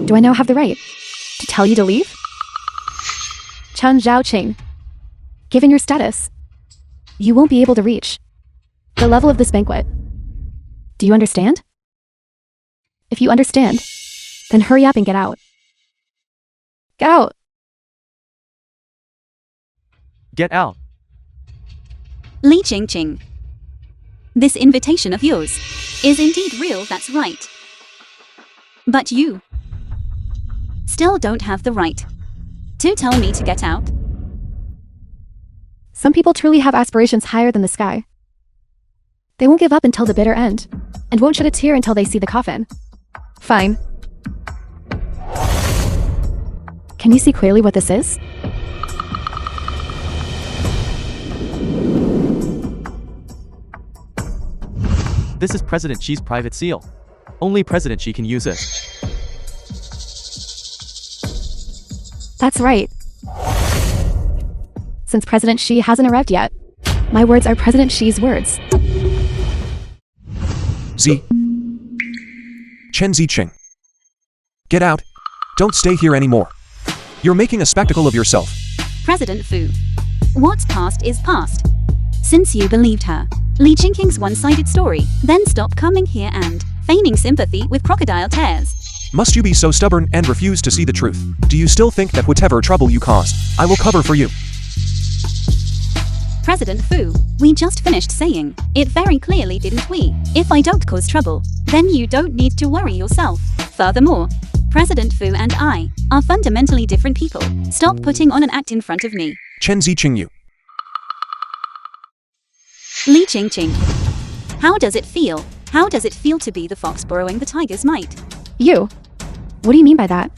Do I now have the right to tell you to leave? Chen Zhaoqing. Given your status, you won't be able to reach the level of this banquet. Do you understand? If you understand, then hurry up and get out. Get out! Get out. Li Qingqing. This invitation of yours is indeed real, that's right. But you still don't have the right to tell me to get out. Some people truly have aspirations higher than the sky. They won't give up until the bitter end, and won't shed a tear until they see the coffin. Fine. Can you see clearly what this is? This is President Xi's private seal. Only President Xi can use it. That's right. Since President Xi hasn't arrived yet, my words are President Xi's words. Chen Ziqing. Get out. Don't stay here anymore. You're making a spectacle of yourself. President Fu, what's past is past. Since you believed her, Li Qingqing's one-sided story, then stop coming here and feigning sympathy with crocodile tears. Must you be so stubborn and refuse to see the truth? Do you still think that whatever trouble you caused, I will cover for you? President Fu, we just finished saying it very clearly, didn't we? If I don't cause trouble, then you don't need to worry yourself. Furthermore, President Fu and I are fundamentally different people. Stop putting on an act in front of me. Chen Ziqing you. Li Qingqing. How does it feel? How does it feel to be the fox borrowing the tiger's might? You? What do you mean by that?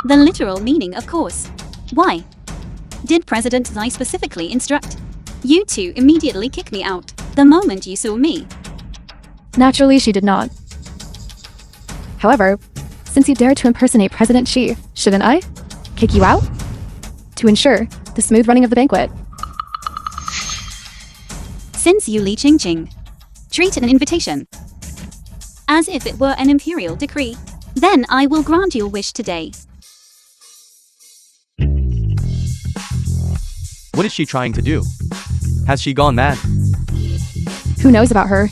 The literal meaning, of course. Why? Did President Xi specifically instruct you to immediately kick me out the moment you saw me? Naturally, she did not. However, since you dared to impersonate President Xi, shouldn't I kick you out? To ensure the smooth running of the banquet. Since you, Li Qingqing, treat an invitation as if it were an imperial decree, then I will grant your wish today. What is she trying to do? Has she gone mad? Who knows about her?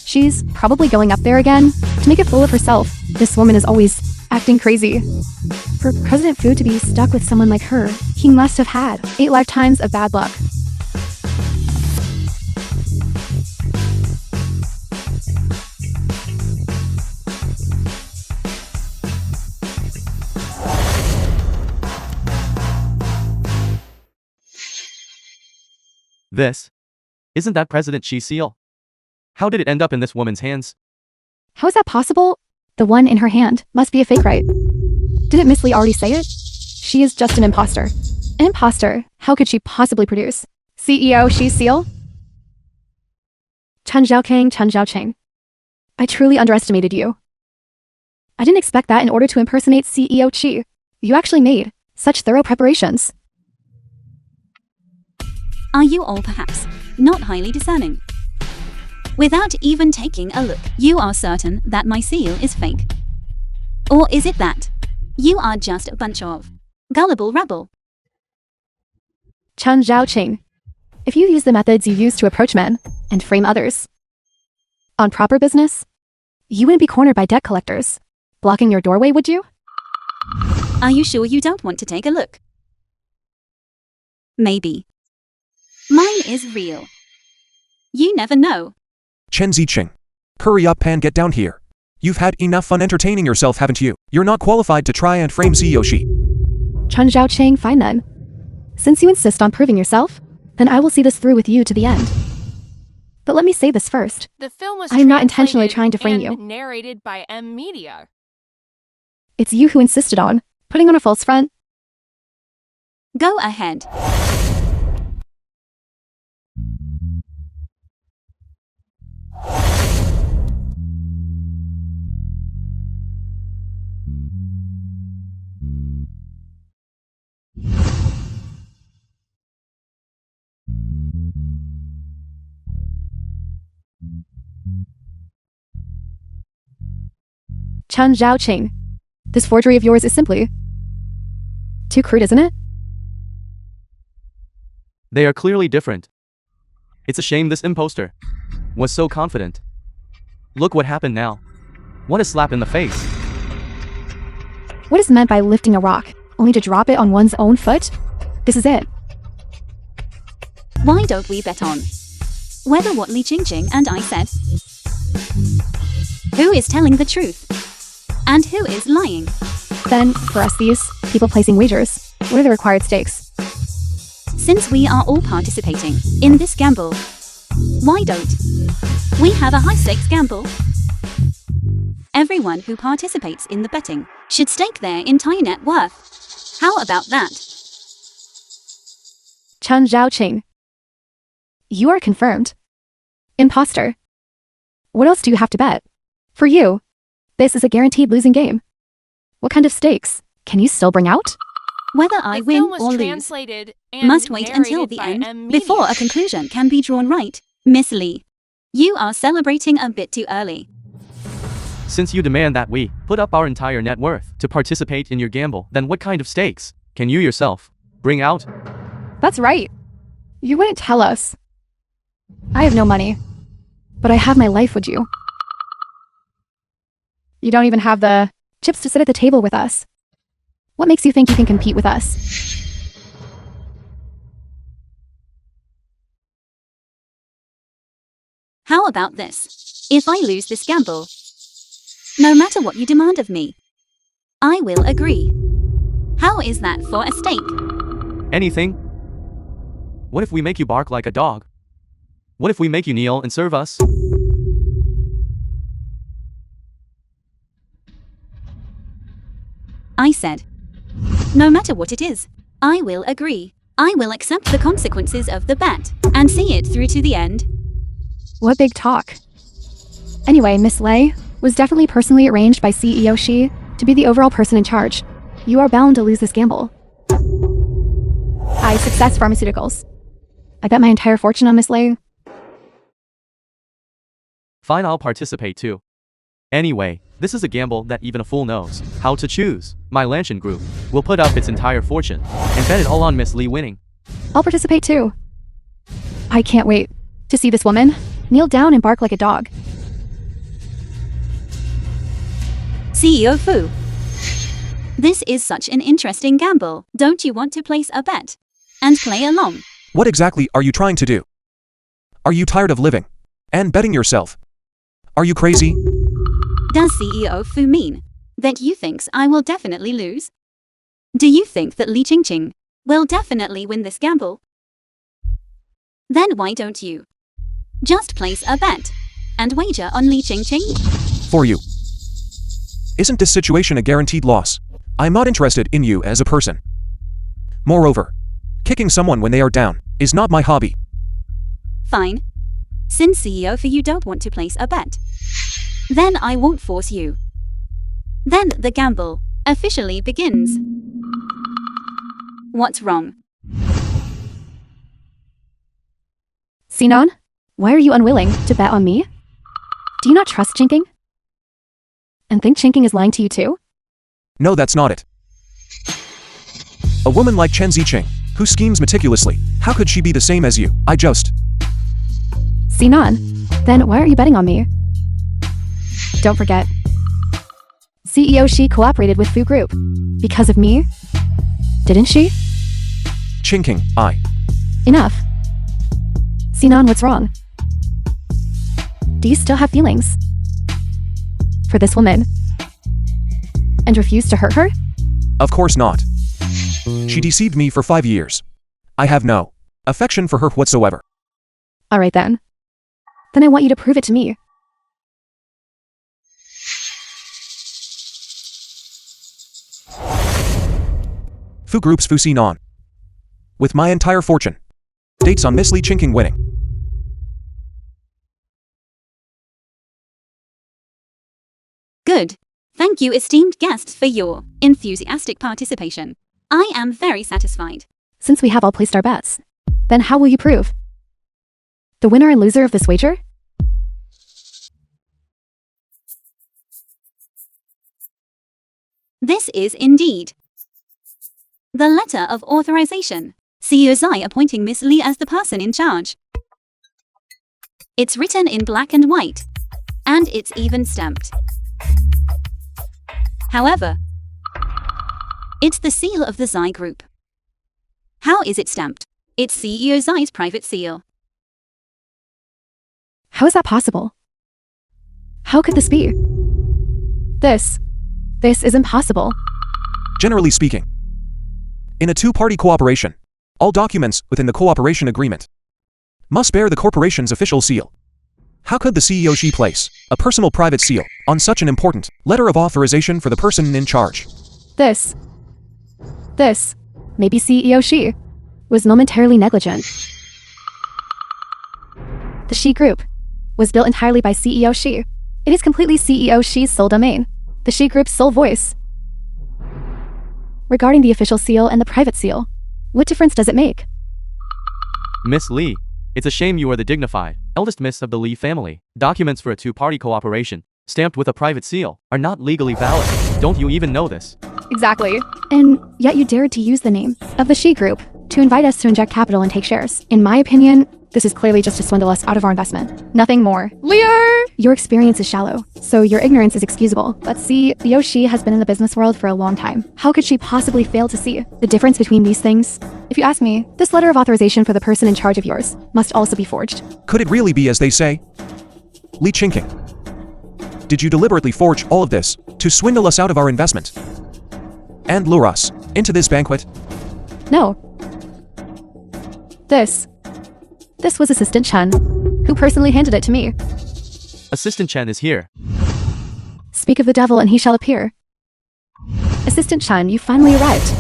She's probably going up there again to make a fool of herself. This woman is always acting crazy. For President Fu to be stuck with someone like her, he must have had 8 lifetimes of bad luck. This? Isn't that President Xi's seal? How did it end up in this woman's hands? How is that possible? The one in her hand must be a fake, right? Didn't Miss Lee already say it? She is just an imposter. An imposter? How could she possibly produce CEO Xi's seal? Chen Zhaoqing. I truly underestimated you. I didn't expect that in order to impersonate CEO Qi. You actually made such thorough preparations. Are you all perhaps not highly discerning? Without even taking a look, you are certain that my seal is fake. Or is it that you are just a bunch of gullible rebel? Chen Zhaoqing. If you use the methods you use to approach men and frame others on proper business, you wouldn't be cornered by debt collectors blocking your doorway, would you? Are you sure you don't want to take a look? Maybe. Mine is real. You never know. Chen Ziqing. Hurry up and get down here. You've had enough fun entertaining yourself, haven't you? You're not qualified to try and frame CEO Xi. Chen Zhaoqing, fine then. Since you insist on proving yourself, then I will see this through with you to the end. But let me say this first. The film was I'm not intentionally translated trying to frame and you. narrated by Media. It's you who insisted on putting on a false front. Go ahead. Chen Zhaoqing. This forgery of yours is simply too crude, isn't it? They are clearly different. It's a shame this imposter was so confident. Look what happened now. What a slap in the face. What is meant by lifting a rock, only to drop it on one's own foot? This is it. Why don't we bet on whether what Li Qingqing and I said? Who is telling the truth? And who is lying? Then, for us these people placing wagers, what are the required stakes? Since we are all participating in this gamble, why don't we have a high-stakes gamble? Everyone who participates in the betting should stake their entire net worth. How about that? Chen Zhaoqing. You are confirmed. Imposter. What else do you have to bet? For you, this is a guaranteed losing game. What kind of stakes can you still bring out? Whether I The win film was or lose translated and must wait until narrated the by end Media. before a conclusion can be drawn, right? Miss Lee, you are celebrating a bit too early. Since you demand that we put up our entire net worth to participate in your gamble, then what kind of stakes can you yourself bring out? That's right. You wouldn't tell us. I have no money, but I have my life, would you? You don't even have the chips to sit at the table with us. What makes you think you can compete with us? How about this? If I lose this gamble, no matter what you demand of me, I will agree. How is that for a stake? Anything? What if we make you bark like a dog? What if we make you kneel and serve us? I said, no matter what it is, I will agree. I will accept the consequences of the bet and see it through to the end. What big talk. Anyway, Miss Lei was definitely personally arranged by CEO Shi to be the overall person in charge. You are bound to lose this gamble. Success Pharmaceuticals. I bet my entire fortune on Miss Lei. Fine, I'll participate too. Anyway, this is a gamble that even a fool knows how to choose. My Lanshan group will put up its entire fortune and bet it all on Miss Lee winning. I'll participate too. I can't wait to see this woman kneel down and bark like a dog. CEO Fu, this is such an interesting gamble. Don't you want to place a bet and play along? What exactly are you trying to do? Are you tired of living and betting yourself? Are you crazy? Does CEO Fu mean that you thinks I will definitely lose? Do you think that Li Qingqing will definitely win this gamble? Then why don't you just place a bet and wager on Li Qingqing? For you. Isn't this situation a guaranteed loss? I'm not interested in you as a person. Moreover, kicking someone when they are down is not my hobby. Fine. Since CEO Fu you don't want to place a bet, then I won't force you. Then the gamble officially begins. What's wrong? Sinon, why are you unwilling to bet on me? Do you not trust Chinking? And think Chinking is lying to you too? No, that's not it. A woman like Chen Ziqing, who schemes meticulously, how could she be the same as you? I just... Sinon, then why aren't you betting on me? Don't forget. CEO Shi cooperated with Fu Group. Because of me? Didn't she? Chinking, Enough. Sinon, what's wrong? Do you still have feelings for this woman? And refuse to hurt her? Of course not. She deceived me for 5 years. I have no affection for her whatsoever. Alright then. Then I want you to prove it to me. Fu Group's Fu Cine on. With my entire fortune. Dates on Miss Lee Chinking winning. Good. Thank you, esteemed guests, for your enthusiastic participation. I am very satisfied. Since we have all placed our bets, then how will you prove the winner and loser of this wager? This is indeed the letter of authorization. CEO Zai appointing Miss Lee as the person in charge. It's written in black and white, and it's even stamped. However, it's the seal of the Zai Group. How is it stamped? It's CEO Zai's private seal. How is that possible? How could this be? This is impossible. Generally speaking, in a two-party cooperation, all documents within the cooperation agreement must bear the corporation's official seal. How could the CEO Shi place a personal private seal on such an important letter of authorization for the person in charge? This, maybe CEO Shi was momentarily negligent. The Shi Group was built entirely by CEO Shi. It is completely CEO Shi's sole domain, the Shi Group's sole voice. Regarding the official seal and the private seal, what difference does it make? Miss Lee, it's a shame you are the dignified eldest miss of the Lee family. Documents for a two-party cooperation, stamped with a private seal, are not legally valid. Don't you even know this? Exactly. And yet you dared to use the name of the Shi Group to invite us to inject capital and take shares. In my opinion, this is clearly just to swindle us out of our investment. Nothing more. Lear! Your experience is shallow, so your ignorance is excusable. But see, CEO Shi has been in the business world for a long time. How could she possibly fail to see the difference between these things? If you ask me, this letter of authorization for the person in charge of yours must also be forged. Could it really be as they say? Lee Chinking, did you deliberately forge all of this to swindle us out of our investment and lure us into this banquet? No. This was Assistant Chen, who personally handed it to me. Assistant Chen is here. Speak of the devil and he shall appear. Assistant Chen, you finally arrived.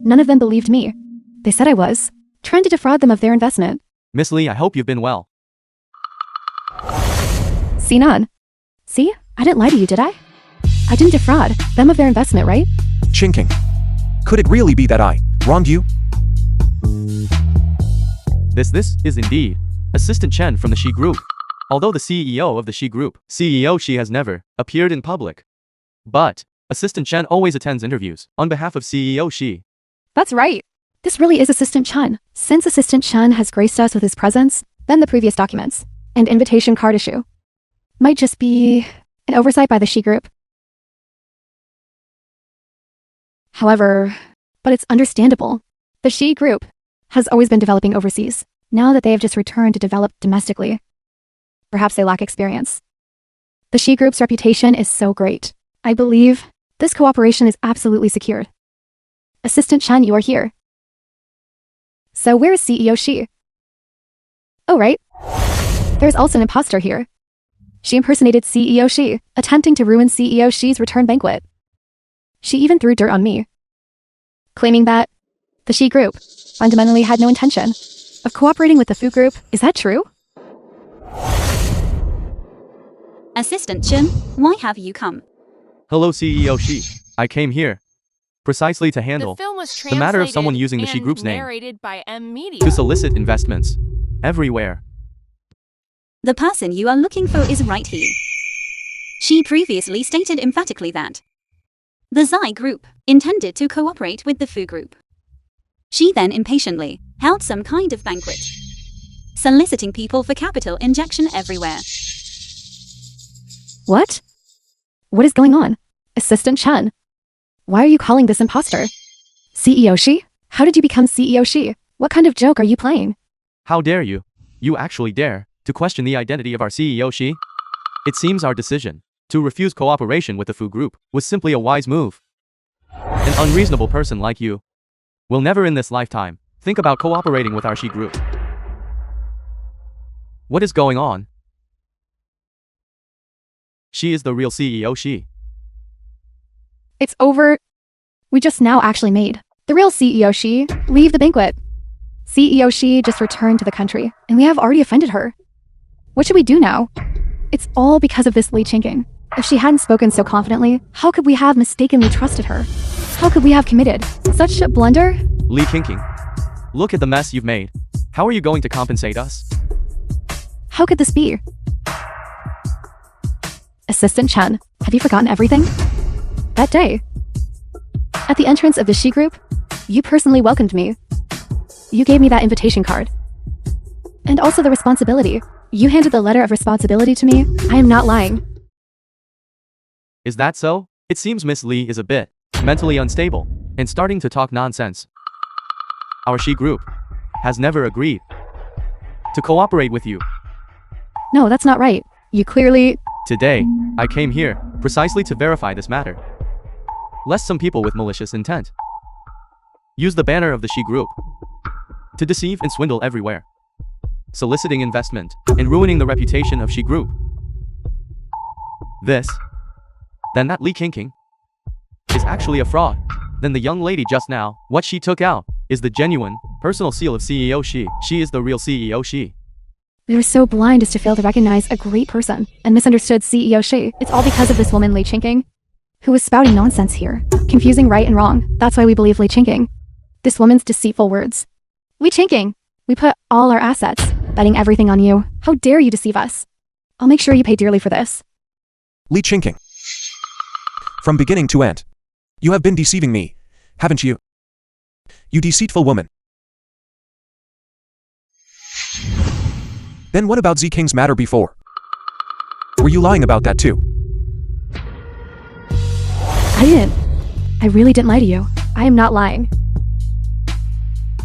None of them believed me. They said I was trying to defraud them of their investment. Miss Lee, I hope you've been well. Cine. See? I didn't lie to you, did I? I didn't defraud them of their investment, right? Chinking, could it really be that I wronged you? This is indeed Assistant Chen from the Shi Group. Although the CEO of the Shi Group, CEO Shi has never appeared in public. But Assistant Chen always attends interviews on behalf of CEO Shi. That's right. This really is Assistant Chen. Since Assistant Chen has graced us with his presence, then the previous documents and invitation card issue might just be an oversight by the Shi Group. However, but it's understandable. The Shi Group has always been developing overseas. Now that they have just returned to develop domestically, perhaps they lack experience. The Shi Group's reputation is so great. I believe this cooperation is absolutely secured. Assistant Chen, you are here. So where is CEO Shi? Oh, right. There's also an imposter here. She impersonated CEO Shi, attempting to ruin CEO Shi's return banquet. She even threw dirt on me, claiming that the Shi Group fundamentally had no intention of cooperating with the Fu Group. Is that true? Assistant Chen, why have you come? Hello CEO Shi. I came here precisely to handle The film was the matter of someone translated using the Shi and Group's name narrated by Media. to solicit investments everywhere. The person you are looking for is right here. She previously stated emphatically that the Zai Group intended to cooperate with the Fu Group. She then impatiently held some kind of banquet, soliciting people for capital injection everywhere. What? What is going on? Assistant Chen, why are you calling this imposter? CEO Shi? How did you become CEO Shi? What kind of joke are you playing? How dare you? You actually dare to question the identity of our CEO Shi? It seems our decision to refuse cooperation with the Fu Group was simply a wise move. An unreasonable person like you will never in this lifetime think about cooperating with our Shi Group. What is going on? She is the real CEO, she. It's over. We just now actually made. The real CEO she leave the banquet. CEO she just returned to the country, and we have already offended her. What should we do now? It's all because of this Li Qingqing. If she hadn't spoken so confidently, how could we have mistakenly trusted her? How could we have committed such a blunder? Li Qingqing. Look at the mess you've made. How are you going to compensate us? How could this be? Assistant Chen, have you forgotten everything? That day, at the entrance of the She group, you personally welcomed me. You gave me that invitation card. And also the responsibility. You handed the letter of responsibility to me. I am not lying. Is that so? It seems Miss Li is a bit mentally unstable and starting to talk nonsense. Our She group has never agreed to cooperate with you. No, that's not right. You clearly... Today, I came here precisely to verify this matter. Lest some people with malicious intent use the banner of the She group to deceive and swindle everywhere, soliciting investment and ruining the reputation of She group. Then that Li Qingqing is actually a fraud. Then the young lady just now, what she took out is the genuine personal seal of CEO She. She is the real CEO She. We were so blind as to fail to recognize a great person and misunderstood CEO Shi. It's all because of this woman Li Qingqing, who was spouting nonsense here, confusing right and wrong. That's why we believe Li Qingqing. This woman's deceitful words. Li Qingqing, we put all our assets, betting everything on you. How dare you deceive us? I'll make sure you pay dearly for this. Li Qingqing. From beginning to end. You have been deceiving me, haven't you? You deceitful woman. Then what about Z King's matter before? Were you lying about that too? I didn't. I really didn't lie to you. I am not lying.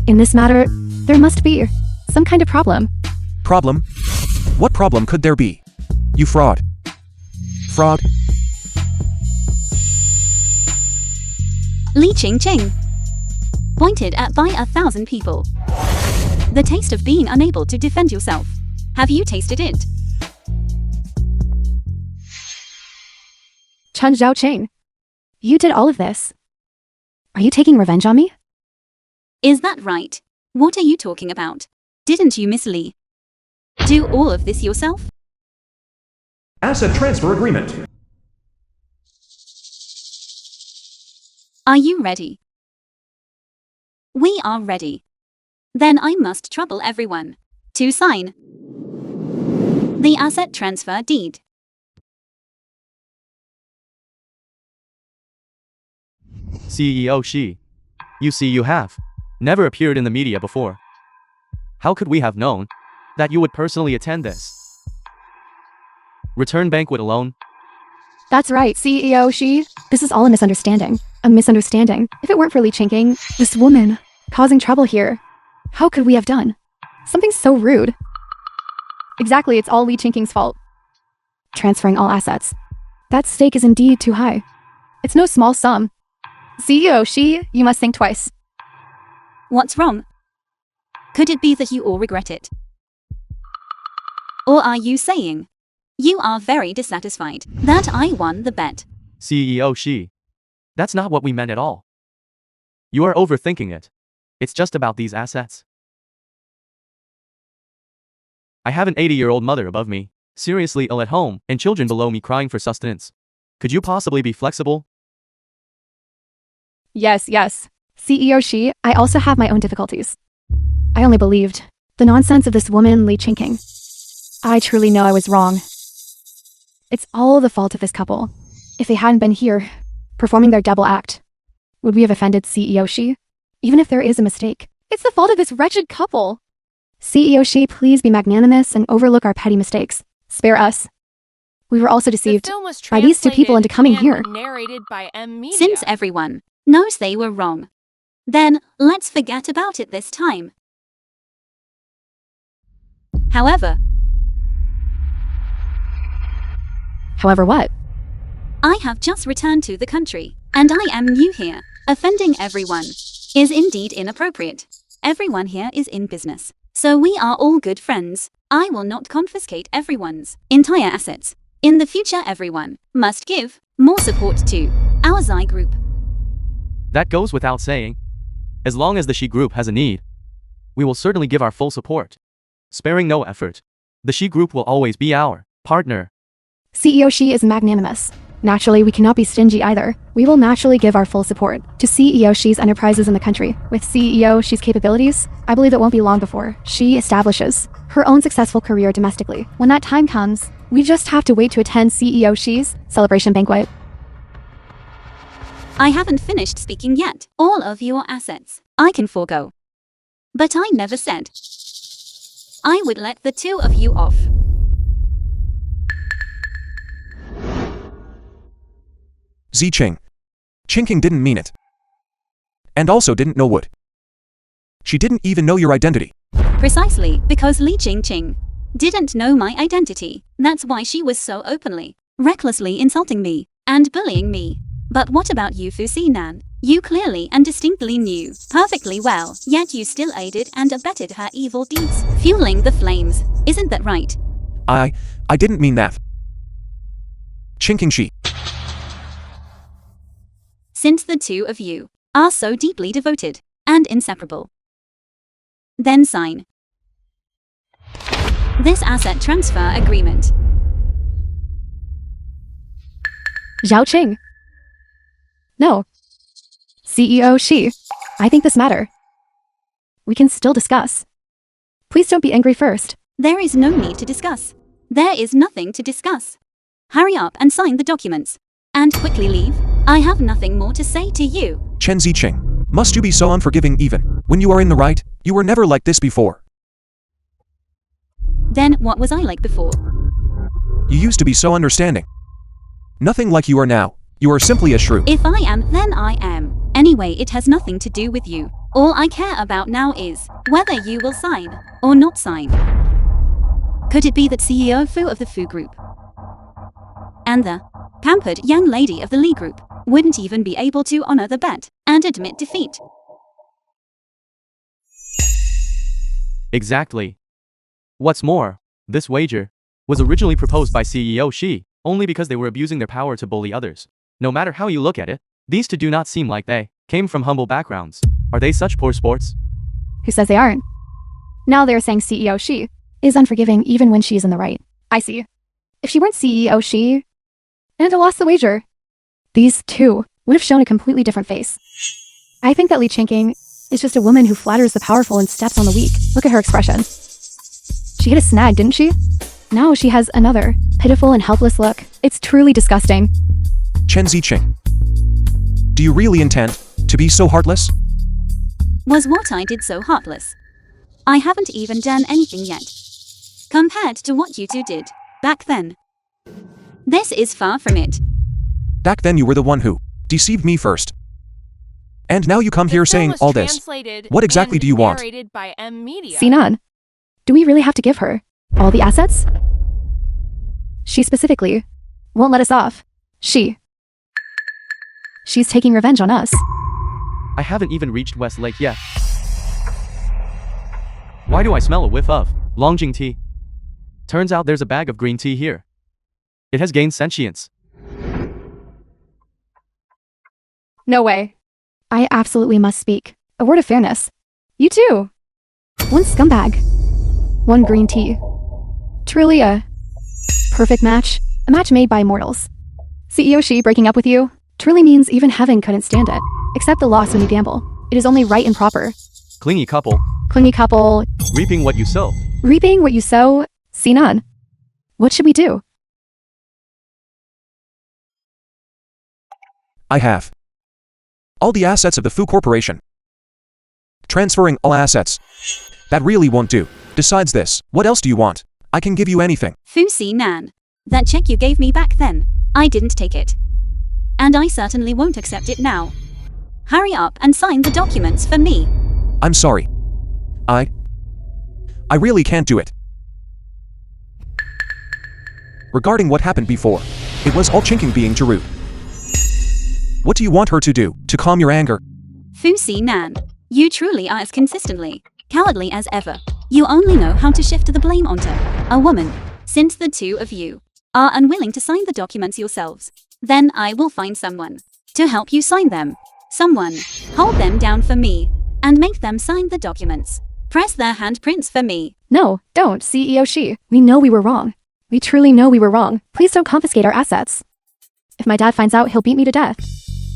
In this matter, there must be some kind of problem. Problem? What problem could there be? You fraud. Fraud? Li Qingqing. Pointed at by 1,000 people. The taste of being unable to defend yourself. Have you tasted it? Chen Zhaoqing, you did all of this. Are you taking revenge on me? Is that right? What are you talking about? Didn't you, Miss Li, do all of this yourself? Asset transfer agreement. Are you ready? We are ready. Then I must trouble everyone to sign the asset transfer deed. CEO She. You see, you have never appeared in the media before. How could we have known that you would personally attend this return banquet alone? That's right, CEO Shi. This is all a misunderstanding. A misunderstanding. If it weren't for Li Qingqing, this woman, causing trouble here, how could we have done something so rude? Exactly, it's all Li Qingqing's fault. Transferring all assets. That stake is indeed too high. It's no small sum. CEO Shi, you must think twice. What's wrong? Could it be that you all regret it? Or are you saying you are very dissatisfied that I won the bet? CEO She. That's not what we meant at all. You are overthinking it. It's just about these assets. I have an 80-year-old mother above me, seriously ill at home, and children below me crying for sustenance. Could you possibly be flexible? Yes. CEO Shi, I also have my own difficulties. I only believed the nonsense of this woman Li Qingqing. I truly know I was wrong. It's all the fault of this couple. If they hadn't been here, performing their double act, would we have offended CEO Shi? Even if there is a mistake, it's the fault of this wretched couple. CEO Shi, please be magnanimous and overlook our petty mistakes. Spare us. We were also deceived The film was by these two people into coming translated here. and narrated by Media. Since everyone knows they were wrong, then let's forget about it this time. However what? I have just returned to the country, and I am new here. Offending everyone is indeed inappropriate. Everyone here is in business, so we are all good friends. I will not confiscate everyone's entire assets. In the future, everyone must give more support to our Zy group. That goes without saying. As long as the She group has a need, we will certainly give our full support, sparing no effort. The She group will always be our partner. CEO She is magnanimous. Naturally, we cannot be stingy either. We will naturally give our full support to CEO She's enterprises in the country. With CEO She's capabilities, I believe it won't be long before she establishes her own successful career domestically. When that time comes, we just have to wait to attend CEO She's celebration banquet. I haven't finished speaking yet. All of your assets, I can forego. But I never said I would let the two of you off. Ching. Chingking didn't mean it. And also didn't know what. She didn't even know your identity. Precisely because Li Ching didn't know my identity. That's why she was so openly, recklessly insulting me and bullying me. But what about you, Fu Xinan? You clearly and distinctly knew perfectly well, yet you still aided and abetted her evil deeds, fueling the flames. Isn't that right? I didn't mean that. Chinking she. Since the two of you are so deeply devoted and inseparable, then sign this asset transfer agreement. Zhao Qing. No. CEO She. I think this matter. We can still discuss. Please don't be angry first. There is no need to discuss. There is nothing to discuss. Hurry up and sign the documents. And quickly leave. I have nothing more to say to you. Chen Ziqing. Must you be so unforgiving even when you are in the right? You were never like this before. Then what was I like before? You used to be so understanding. Nothing like you are now. You are simply a shrew. If I am, then I am. Anyway, it has nothing to do with you. All I care about now is whether you will sign or not sign. Could it be that CEO Fu of the Fu Group and the pampered young lady of the Li Group wouldn't even be able to honor the bet and admit defeat? Exactly. What's more, this wager was originally proposed by CEO She, only because they were abusing their power to bully others. No matter how you look at it, these two do not seem like they came from humble backgrounds. Are they such poor sports? Who says they aren't? Now they're saying CEO She is unforgiving even when she is in the right. I see. If she weren't CEO She and had lost the wager, these two would have shown a completely different face. I think that Li Chingking is just a woman who flatters the powerful and steps on the weak. Look at her expression. She hit a snag, didn't she? Now she has another pitiful and helpless look. It's truly disgusting. Chen Ziqing. Do you really intend to be so heartless? Was what I did so heartless? I haven't even done anything yet, compared to what you two did back then. This is far from it. Back then you were the one who deceived me first. And now you come here saying all this. What exactly do you want? Cine, do we really have to give her all the assets? She specifically won't let us off. She's taking revenge on us. I haven't even reached West Lake yet. Why do I smell a whiff of Longjing tea? Turns out there's a bag of green tea here. It has gained sentience. No way. I absolutely must speak. A word of fairness. You too. One scumbag. One green tea. Truly a perfect match. A match made by mortals. CEO She breaking up with you truly means even heaven couldn't stand it. Accept the loss when you gamble. It is only right and proper. Clingy couple. Clingy couple. Reaping what you sow. Reaping what you sow. Cine. What should we do? I have all the assets of the Fu Corporation. Transferring all assets. That really won't do. Besides this, what else do you want? I can give you anything. Fu Xinan. That check you gave me back then, I didn't take it. And I certainly won't accept it now. Hurry up and sign the documents for me. I'm sorry. I really can't do it. Regarding what happened before, it was all Chinking being too rude. What do you want her to do to calm your anger? Fu Xinan, you truly are as consistently cowardly as ever. You only know how to shift the blame onto a woman. Since the two of you are unwilling to sign the documents yourselves, then I will find someone to help you sign them. Someone. Hold them down for me and make them sign the documents. Press their handprints for me. No, don't, CEO Shi. We know we were wrong. We truly know we were wrong. Please don't confiscate our assets. If my dad finds out, he'll beat me to death.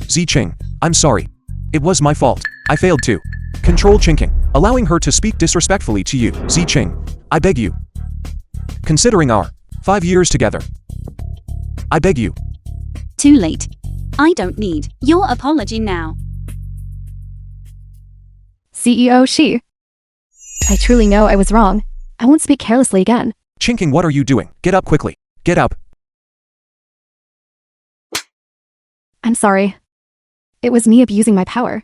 Zicheng, I'm sorry. It was my fault. I failed to control Chinking, allowing her to speak disrespectfully to you. Zicheng, I beg you. Considering our 5 years together, I beg you. Too late. I don't need your apology now. CEO Shi. I truly know I was wrong. I won't speak carelessly again. Chinking, what are you doing? Get up quickly. Get up. I'm sorry. It was me abusing my power.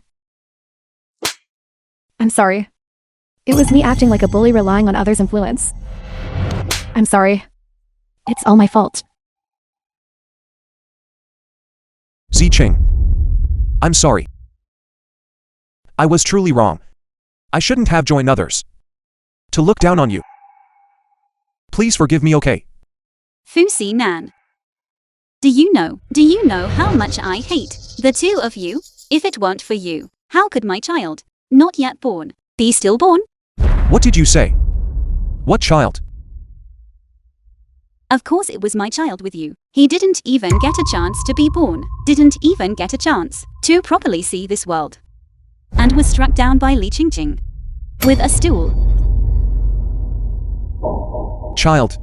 I'm sorry. It was me acting like a bully, relying on others' influence. I'm sorry. It's all my fault. Zicheng, I'm sorry. I was truly wrong. I shouldn't have joined others to look down on you. Please forgive me, okay? Fu Si Nan. Do you know how much I hate the two of you? If it weren't for you, how could my child, not yet born, be stillborn? What did you say? What child? Of course it was my child with you. He didn't even get a chance to be born, didn't even get a chance to properly see this world, and was struck down by Li Qingqing with a stool. Child.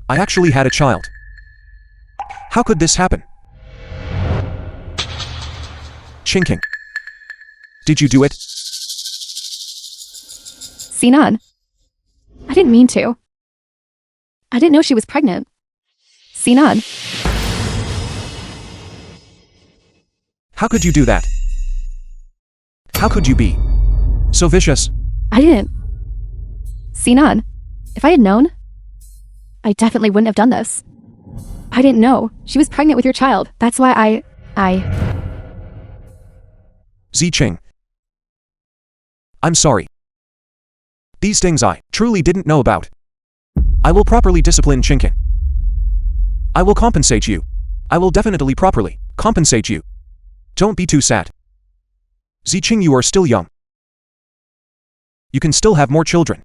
I actually had a child. How could this happen? Chinking. Did you do it? Sinan. I didn't mean to. I didn't know she was pregnant. Sinan. How could you do that? How could you be so vicious? I didn't. Sinan. If I had known, I definitely wouldn't have done this. I didn't know. She was pregnant with your child. That's why I... Zicheng. I'm sorry. These things I truly didn't know about. I will properly discipline Chinkin. I will compensate you. I will definitely properly compensate you. Don't be too sad. Zicheng, you are still young. You can still have more children.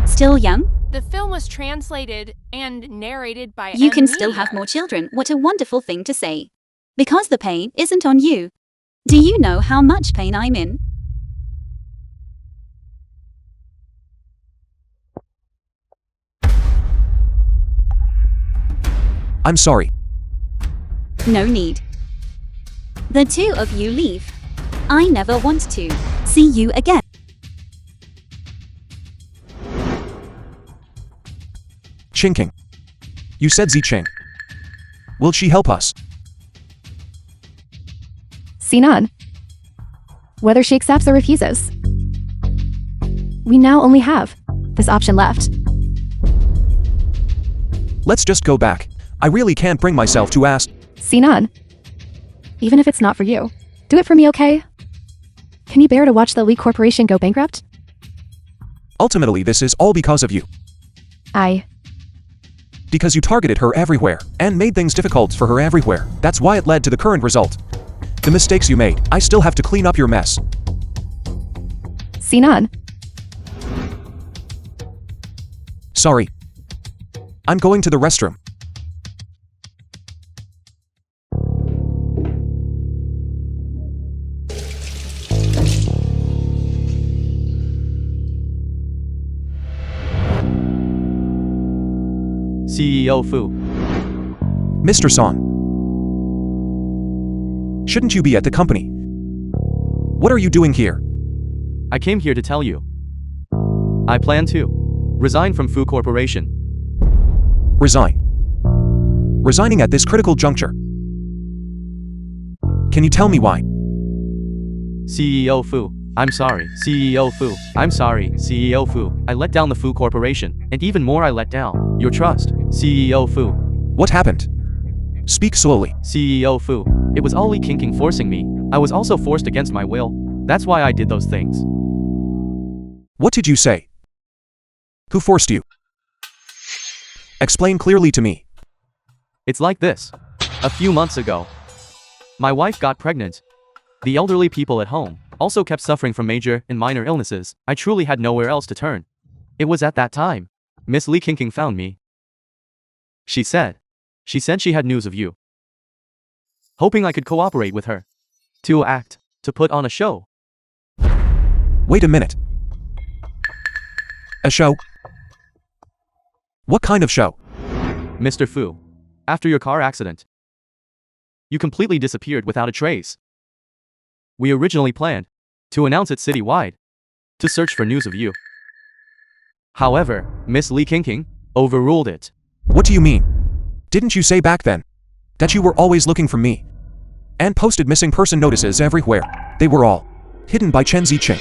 Still young? The film was translated and narrated by You can M. still have more children. What a wonderful thing to say. Because the pain isn't on you. Do you know how much pain I'm in? I'm sorry. No need. The two of you leave. I never want to see you again. Chinking. You said Zicheng. Will she help us? Sinan. Whether she accepts or refuses. We now only have this option left. Let's just go back. I really can't bring myself to ask. Sinan. Even if it's not for you, do it for me, okay? Can you bear to watch the Lee Corporation go bankrupt? Ultimately, this is all because of you. Because you targeted her everywhere, and made things difficult for her everywhere. That's why it led to the current result. The mistakes you made, I still have to clean up your mess. Sinan. Sorry. I'm going to the restroom. CEO Fu. Mr. Son. Shouldn't you be at the company? What are you doing here? I came here to tell you. I plan to resign from Fu Corporation. Resign. Resigning at this critical juncture. Can you tell me why? CEO Fu. I'm sorry, CEO Fu. I'm sorry, CEO Fu. I let down the Fu Corporation, and even more I let down your trust, CEO Fu. What happened? Speak slowly. CEO Fu. It was all Li Qingqing forcing me. I was also forced against my will. That's why I did those things. What did you say? Who forced you? Explain clearly to me. It's like this. A few months ago, my wife got pregnant. The elderly people at home also kept suffering from major and minor illnesses. I truly had nowhere else to turn. It was at that time Miss Lee King found me. She said she had news of you, hoping I could cooperate with her to put on a show. Wait a minute. A show? What kind of show? Mr. Fu, after your car accident, you completely disappeared without a trace. We originally planned to announce it citywide, to search for news of you. However, Miss Lee King overruled it. What do you mean? Didn't you say back then that you were always looking for me? And posted missing person notices everywhere. They were all hidden by Chen Ziqing.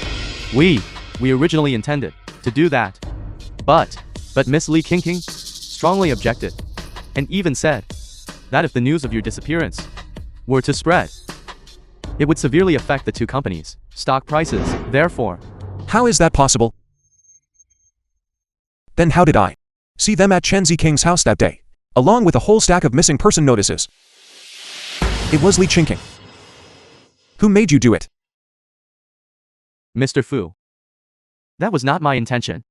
We originally intended to do that. But Miss Lee King strongly objected, and even said that if the news of your disappearance were to spread, it would severely affect the two companies' stock prices. Therefore, How is that possible? Then how did I see them at Chen Ziking's house that day, along with a whole stack of missing person notices? It was Li Qingqing. Who made you do it? Mr. Fu, that was not my intention.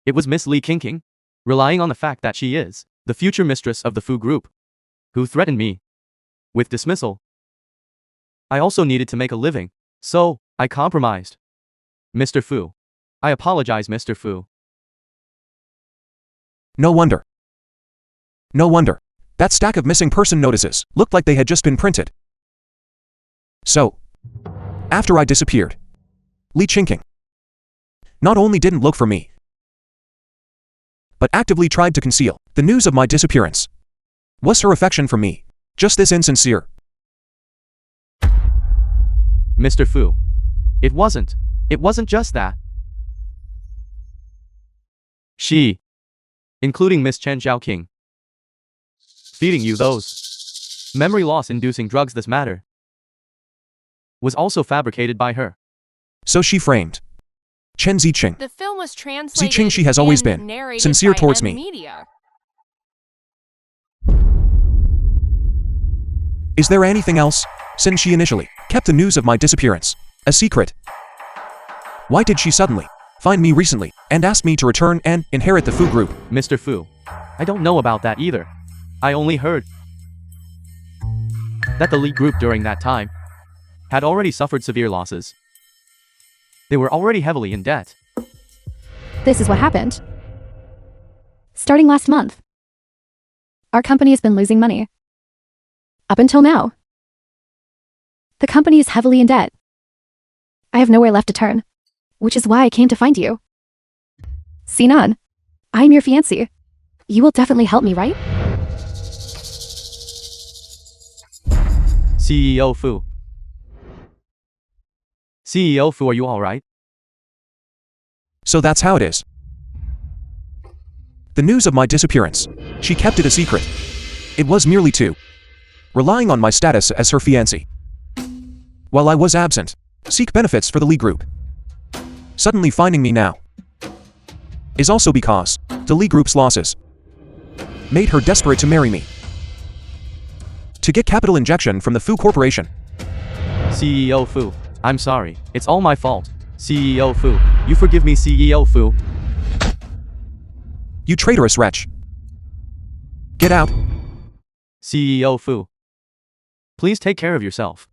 It was Miss Lee King, relying on the fact that she is the future mistress of the Fu Group, who threatened me with dismissal. I also needed to make a living, so I compromised. Mr. Fu, I apologize, Mr. Fu. No wonder. No wonder. That stack of missing person notices looked like they had just been printed. So, after I disappeared, Li Qingqing not only didn't look for me, but actively tried to conceal the news of my disappearance. Was her affection for me just this insincere? Mr. Fu, it wasn't just that. She, including Miss Chen Zhaoqing, feeding you those memory loss inducing drugs. This matter was also fabricated by her. So she framed Chen Ziqing. The film was translated Ziqing, she has always and been narrated sincere by towards M me. Media. Is there anything else? Since she initially kept the news of my disappearance a secret, why did she suddenly find me recently and ask me to return and inherit the Fu Group? Mr. Fu, I don't know about that either. I only heard that the Li Group during that time had already suffered severe losses. They were already heavily in debt. This is what happened. Starting last month, our company has been losing money. Up until now. The company is heavily in debt. I have nowhere left to turn, which is why I came to find you. Cine, I'm your fiancé. You will definitely help me, right? CEO Fu. CEO Fu, are you alright? So that's how it is. The news of my disappearance, she kept it a secret. It was merely to relying on my status as her fiancé. While I was absent, seek benefits for the Li Group. Suddenly finding me now is also because the Li Group's losses made her desperate to marry me, to get capital injection from the Fu Corporation. CEO Fu, I'm sorry. It's all my fault. CEO Fu, you forgive me, CEO Fu. You traitorous wretch. Get out. CEO Fu, please take care of yourself.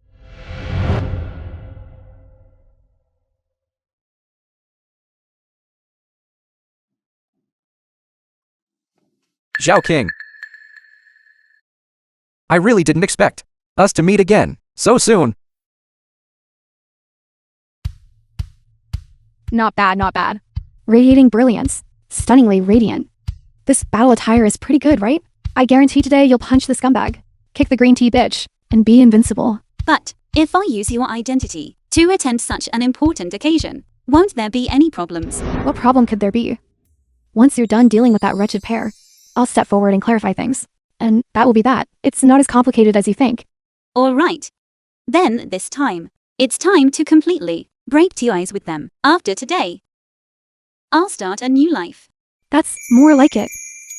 Zhao King. I really didn't expect us to meet again so soon. Not bad, not bad. Radiating brilliance. Stunningly radiant. This battle attire is pretty good, right? I guarantee today you'll punch the scumbag, kick the green tea bitch, and be invincible. But if I use your identity to attend such an important occasion, won't there be any problems? What problem could there be? Once you're done dealing with that wretched pair, I'll step forward and clarify things. And that will be that. It's not as complicated as you think. All right. Then this time, it's time to completely break ties with them. After today, I'll start a new life. That's more like it.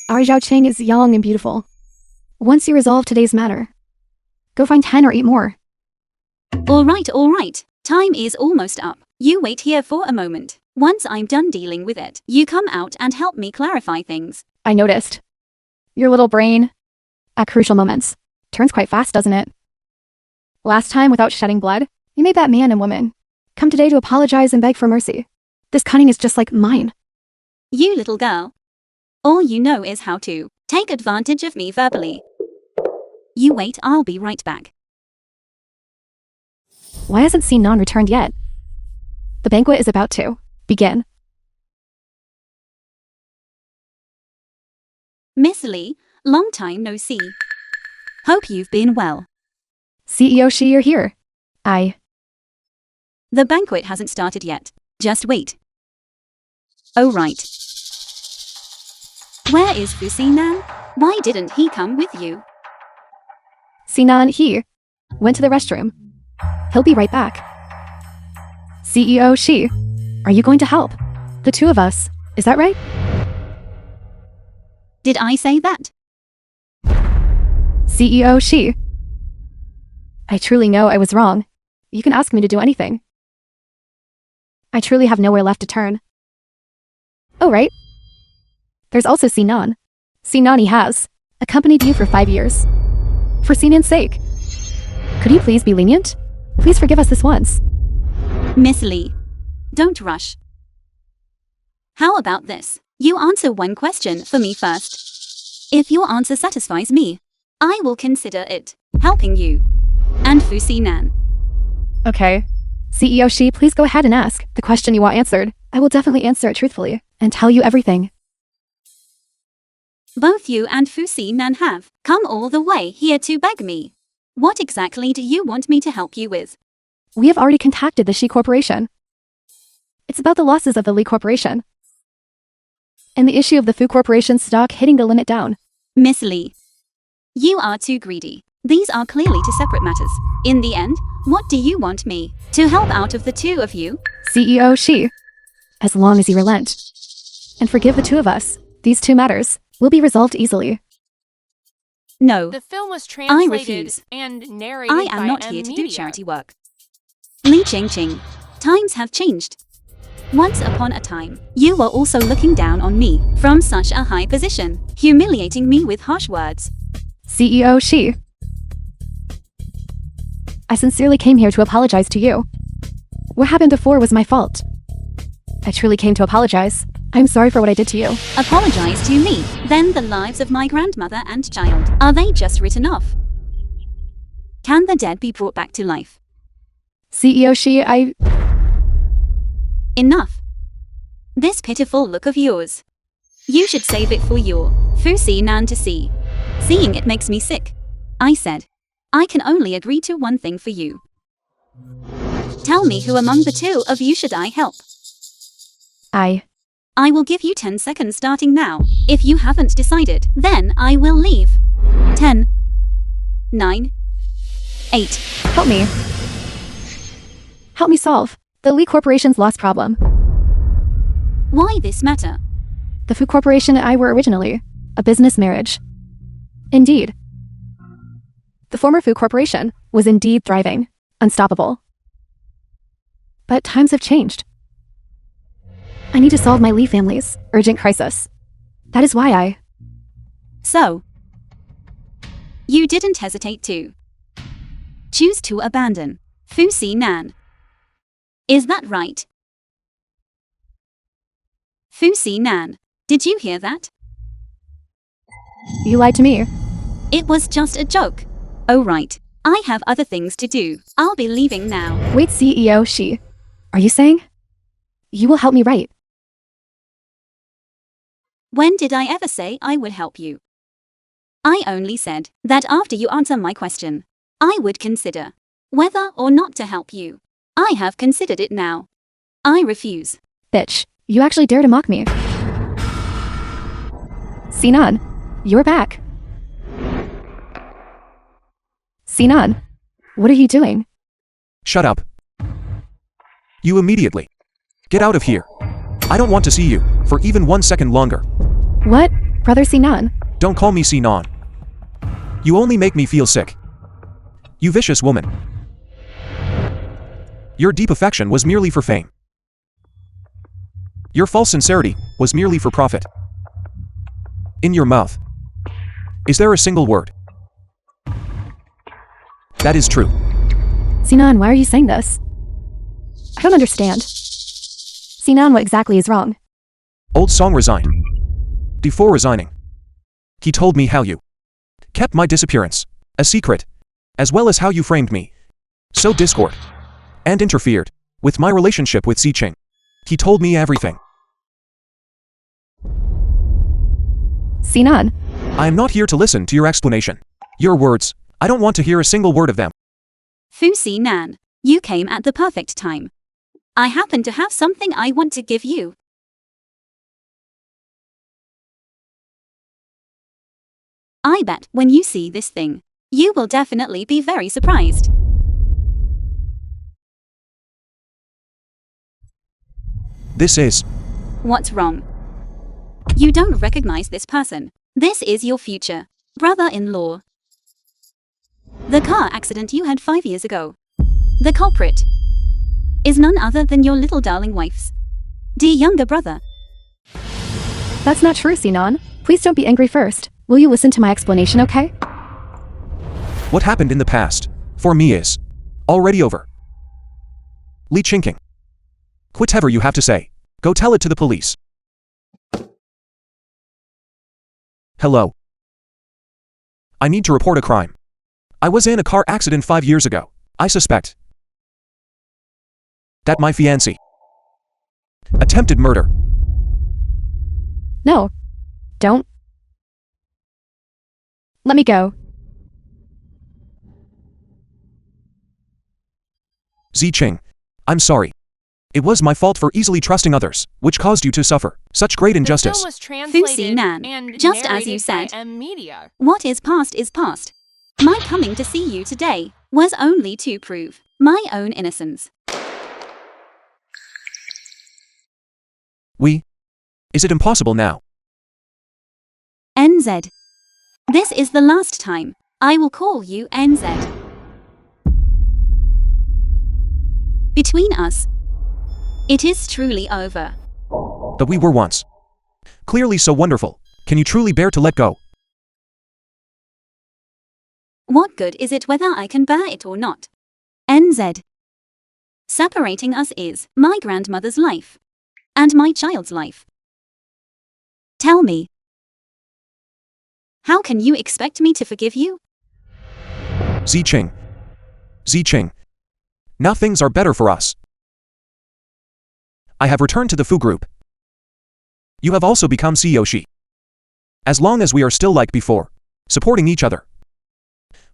Our Zhao Cheng is young and beautiful. Once you resolve today's matter, go find 10 or 8 more. All right. Time is almost up. You wait here for a moment. Once I'm done dealing with it, you come out and help me clarify things. I noticed. Your little brain, at crucial moments, turns quite fast, doesn't it? Last time, without shedding blood, you made that man and woman come today to apologize and beg for mercy. This cunning is just like mine. You little girl. All you know is how to take advantage of me verbally. You wait, I'll be right back. Why hasn't Cine returned yet? The banquet is about to begin. Miss Lee, long time no see. Hope you've been well. CEO Shi, you're here. The banquet hasn't started yet. Just wait. Oh right. Where is Fusinan? Why didn't he come with you? Sinan, he went to the restroom. He'll be right back. CEO Shi, are you going to help? The two of us, is that right? Did I say that? CEO Shi. I truly know I was wrong. You can ask me to do anything. I truly have nowhere left to turn. Oh, right. There's also Sinan. Sinan, he has accompanied you for 5 years. For Sinan's sake. Could you please be lenient? Please forgive us this once. Miss Lee, don't rush. How about this? You answer one question for me first. If your answer satisfies me, I will consider it helping you and Fusinan. Okay. CEO Shi, please go ahead and ask the question you want answered. I will definitely answer it truthfully and tell you everything. Both you and Fusinan have come all the way here to beg me. What exactly do you want me to help you with? We have already contacted the Shi Corporation. It's about the losses of the Li Corporation. And the issue of the Fu Corporation's stock hitting the limit down. Miss Lee, you are too greedy. These are clearly two separate matters. In the end, what do you want me to help out of the two of you? CEO Shi, as long as you relent and forgive the two of us, these two matters will be resolved easily. No, The film was I translated refuse. and narrated I by am not M here to do Media. charity work. Li Ching, times have changed. Once upon a time, you were also looking down on me from such a high position, humiliating me with harsh words. CEO Shi, I sincerely came here to apologize to you. What happened before was my fault. I truly came to apologize. I'm sorry for what I did to you. Apologize to me, then the lives of my grandmother and child, are they just written off? Can the dead be brought back to life? CEO Shi, Enough. This pitiful look of yours. You should save it for your Fusinan to see. Seeing it makes me sick. I said. I can only agree to one thing for you. Tell me who among the two of you should I help? I will give you 10 seconds starting now. If you haven't decided, then I will leave. 10, 9, 8. Help me. Help me solve the Li Corporation's loss problem. Why this matter? The Fu Corporation and I were originally a business marriage. Indeed. The former Fu Corporation was indeed thriving, unstoppable. But times have changed. I need to solve my Li family's urgent crisis. That is why So, you didn't hesitate to choose to abandon Fusinan. Is that right? Fusinan, did you hear that? You lied to me. It was just a joke. Oh right, I have other things to do. I'll be leaving now. Wait, CEO Shi. Are you saying you will help me right? When did I ever say I would help you? I only said that after you answer my question, I would consider whether or not to help you. I have considered it now. I refuse. Bitch, you actually dare to mock me. Sinan, you're back. Sinan, what are you doing? Shut up. You immediately. Get out of here. I don't want to see you, for even 1 second longer. What? Brother Sinan? Don't call me Sinan. You only make me feel sick. You vicious woman. Your deep affection was merely for fame. Your false sincerity was merely for profit. In your mouth, is there a single word that is true? Sinan, why are you saying this? I don't understand. Sinan, what exactly is wrong? Old Song resigned. Before resigning, he told me how you kept my disappearance a secret, as well as how you framed me, sowed discord, and interfered with my relationship with Zicheng. He told me everything. Sinan, I am not here to listen to your explanation. Your words, I don't want to hear a single word of them. Fu Sinan, you came at the perfect time. I happen to have something I want to give you. I bet when you see this thing, you will definitely be very surprised. This is... What's wrong? You don't recognize this person. This is your future brother-in-law. The car accident you had 5 years ago. The culprit is none other than your little darling wife's dear younger brother. that's not true, Sinan. Please don't be angry first. Will you listen to my explanation, okay? What happened in the past, for me is already over. Li Qingqing. Whatever you have to say, go tell it to the police. Hello. I need to report a crime. I was in a car accident 5 years ago. I suspect that my fiancé attempted murder. No. Don't. Let me go. Zicheng, I'm sorry. It was my fault for easily trusting others, which caused you to suffer such great injustice. The film was translated Nan, and just as you narrated by said. Media. What is past is past. My coming to see you today was only to prove my own innocence. Is it impossible now? NZ. This is the last time I will call you NZ. Between us, it is truly over. But we were once clearly so wonderful. Can you truly bear to let go? What good is it whether I can bear it or not? NZ. Separating us is my grandmother's life and my child's life. Tell me, how can you expect me to forgive you? Zicheng. Now things are better for us. I have returned to the Fu Group. You have also become CEO Shi. As long as we are still like before, supporting each other,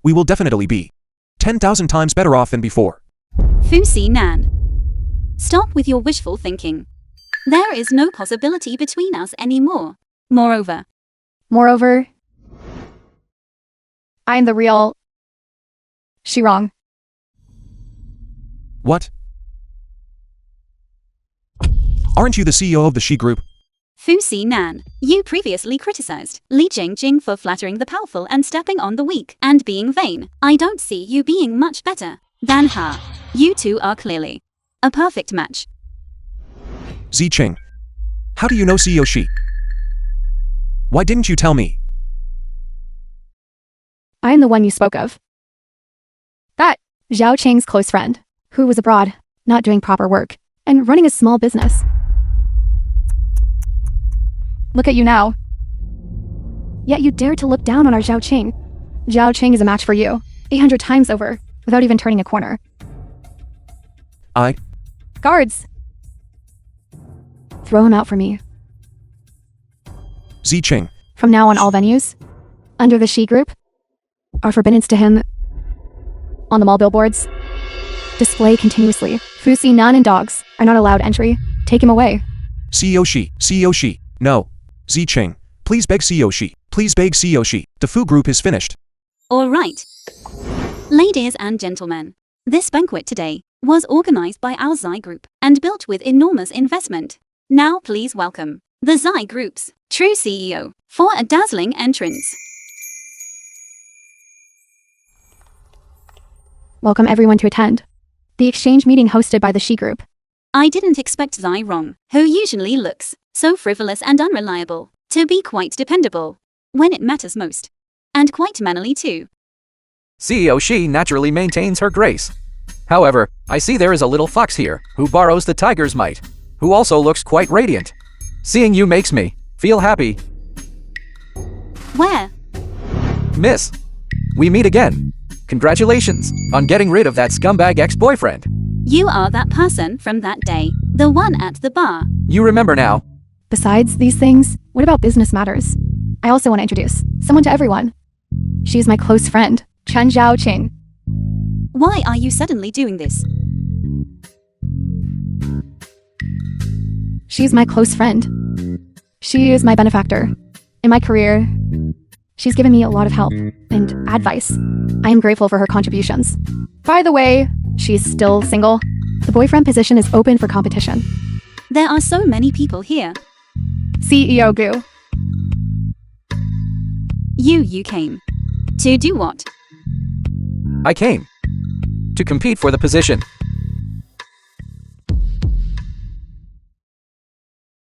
we will definitely be 10,000 times better off than before. Fu Nan. Stop with your wishful thinking. There is no possibility between us anymore. Moreover, I am the real... Shirong. What? Aren't you the CEO of the Shi Group? Fu Nan, you previously criticized Li Jingjing for flattering the powerful and stepping on the weak and being vain. I don't see you being much better than her. You two are clearly a perfect match. Zicheng. How do you know CEO Shi? Why didn't you tell me? I am the one you spoke of. That Zhao Cheng's close friend, who was abroad, not doing proper work, and running a small business. Look at you now. Yet you dare to look down on our Zhao Cheng. Zhao Cheng is a match for you, 800 times over, without even turning a corner. Guards! Throw him out for me. Zicheng. From now on, all venues, under the Shi Group, are forbidden to him. On the mall billboards, display continuously. Fu Nan and dogs are not allowed entry. Take him away. CEO Shi. No. Zicheng. Please beg CEO Shi. Please beg CEO Shi. The Fu Group is finished. All right. Ladies and gentlemen, this banquet today was organized by our Zy Group and built with enormous investment. Now please welcome the Zy Group's true CEO for a dazzling entrance. Welcome everyone to attend the exchange meeting hosted by the She Group. I didn't expect Zyron, who usually looks so frivolous and unreliable, to be quite dependable when it matters most. And quite manly too. CEO She naturally maintains her grace. However, I see there is a little fox here, who borrows the tiger's might, who also looks quite radiant. Seeing you makes me feel happy. Where? Miss, we meet again. Congratulations on getting rid of that scumbag ex-boyfriend. You are that person from that day, the one at the bar. You remember now. Besides these things, what about business matters? I also want to introduce someone to everyone. She's my close friend, Chen Xiaoqing. Why are you suddenly doing this? She's my close friend. She is my benefactor. In my career, she's given me a lot of help and advice. I am grateful for her contributions. By the way, she's still single. The boyfriend position is open for competition. There are so many people here. CEO Gu. You came. To do what? I came to compete for the position.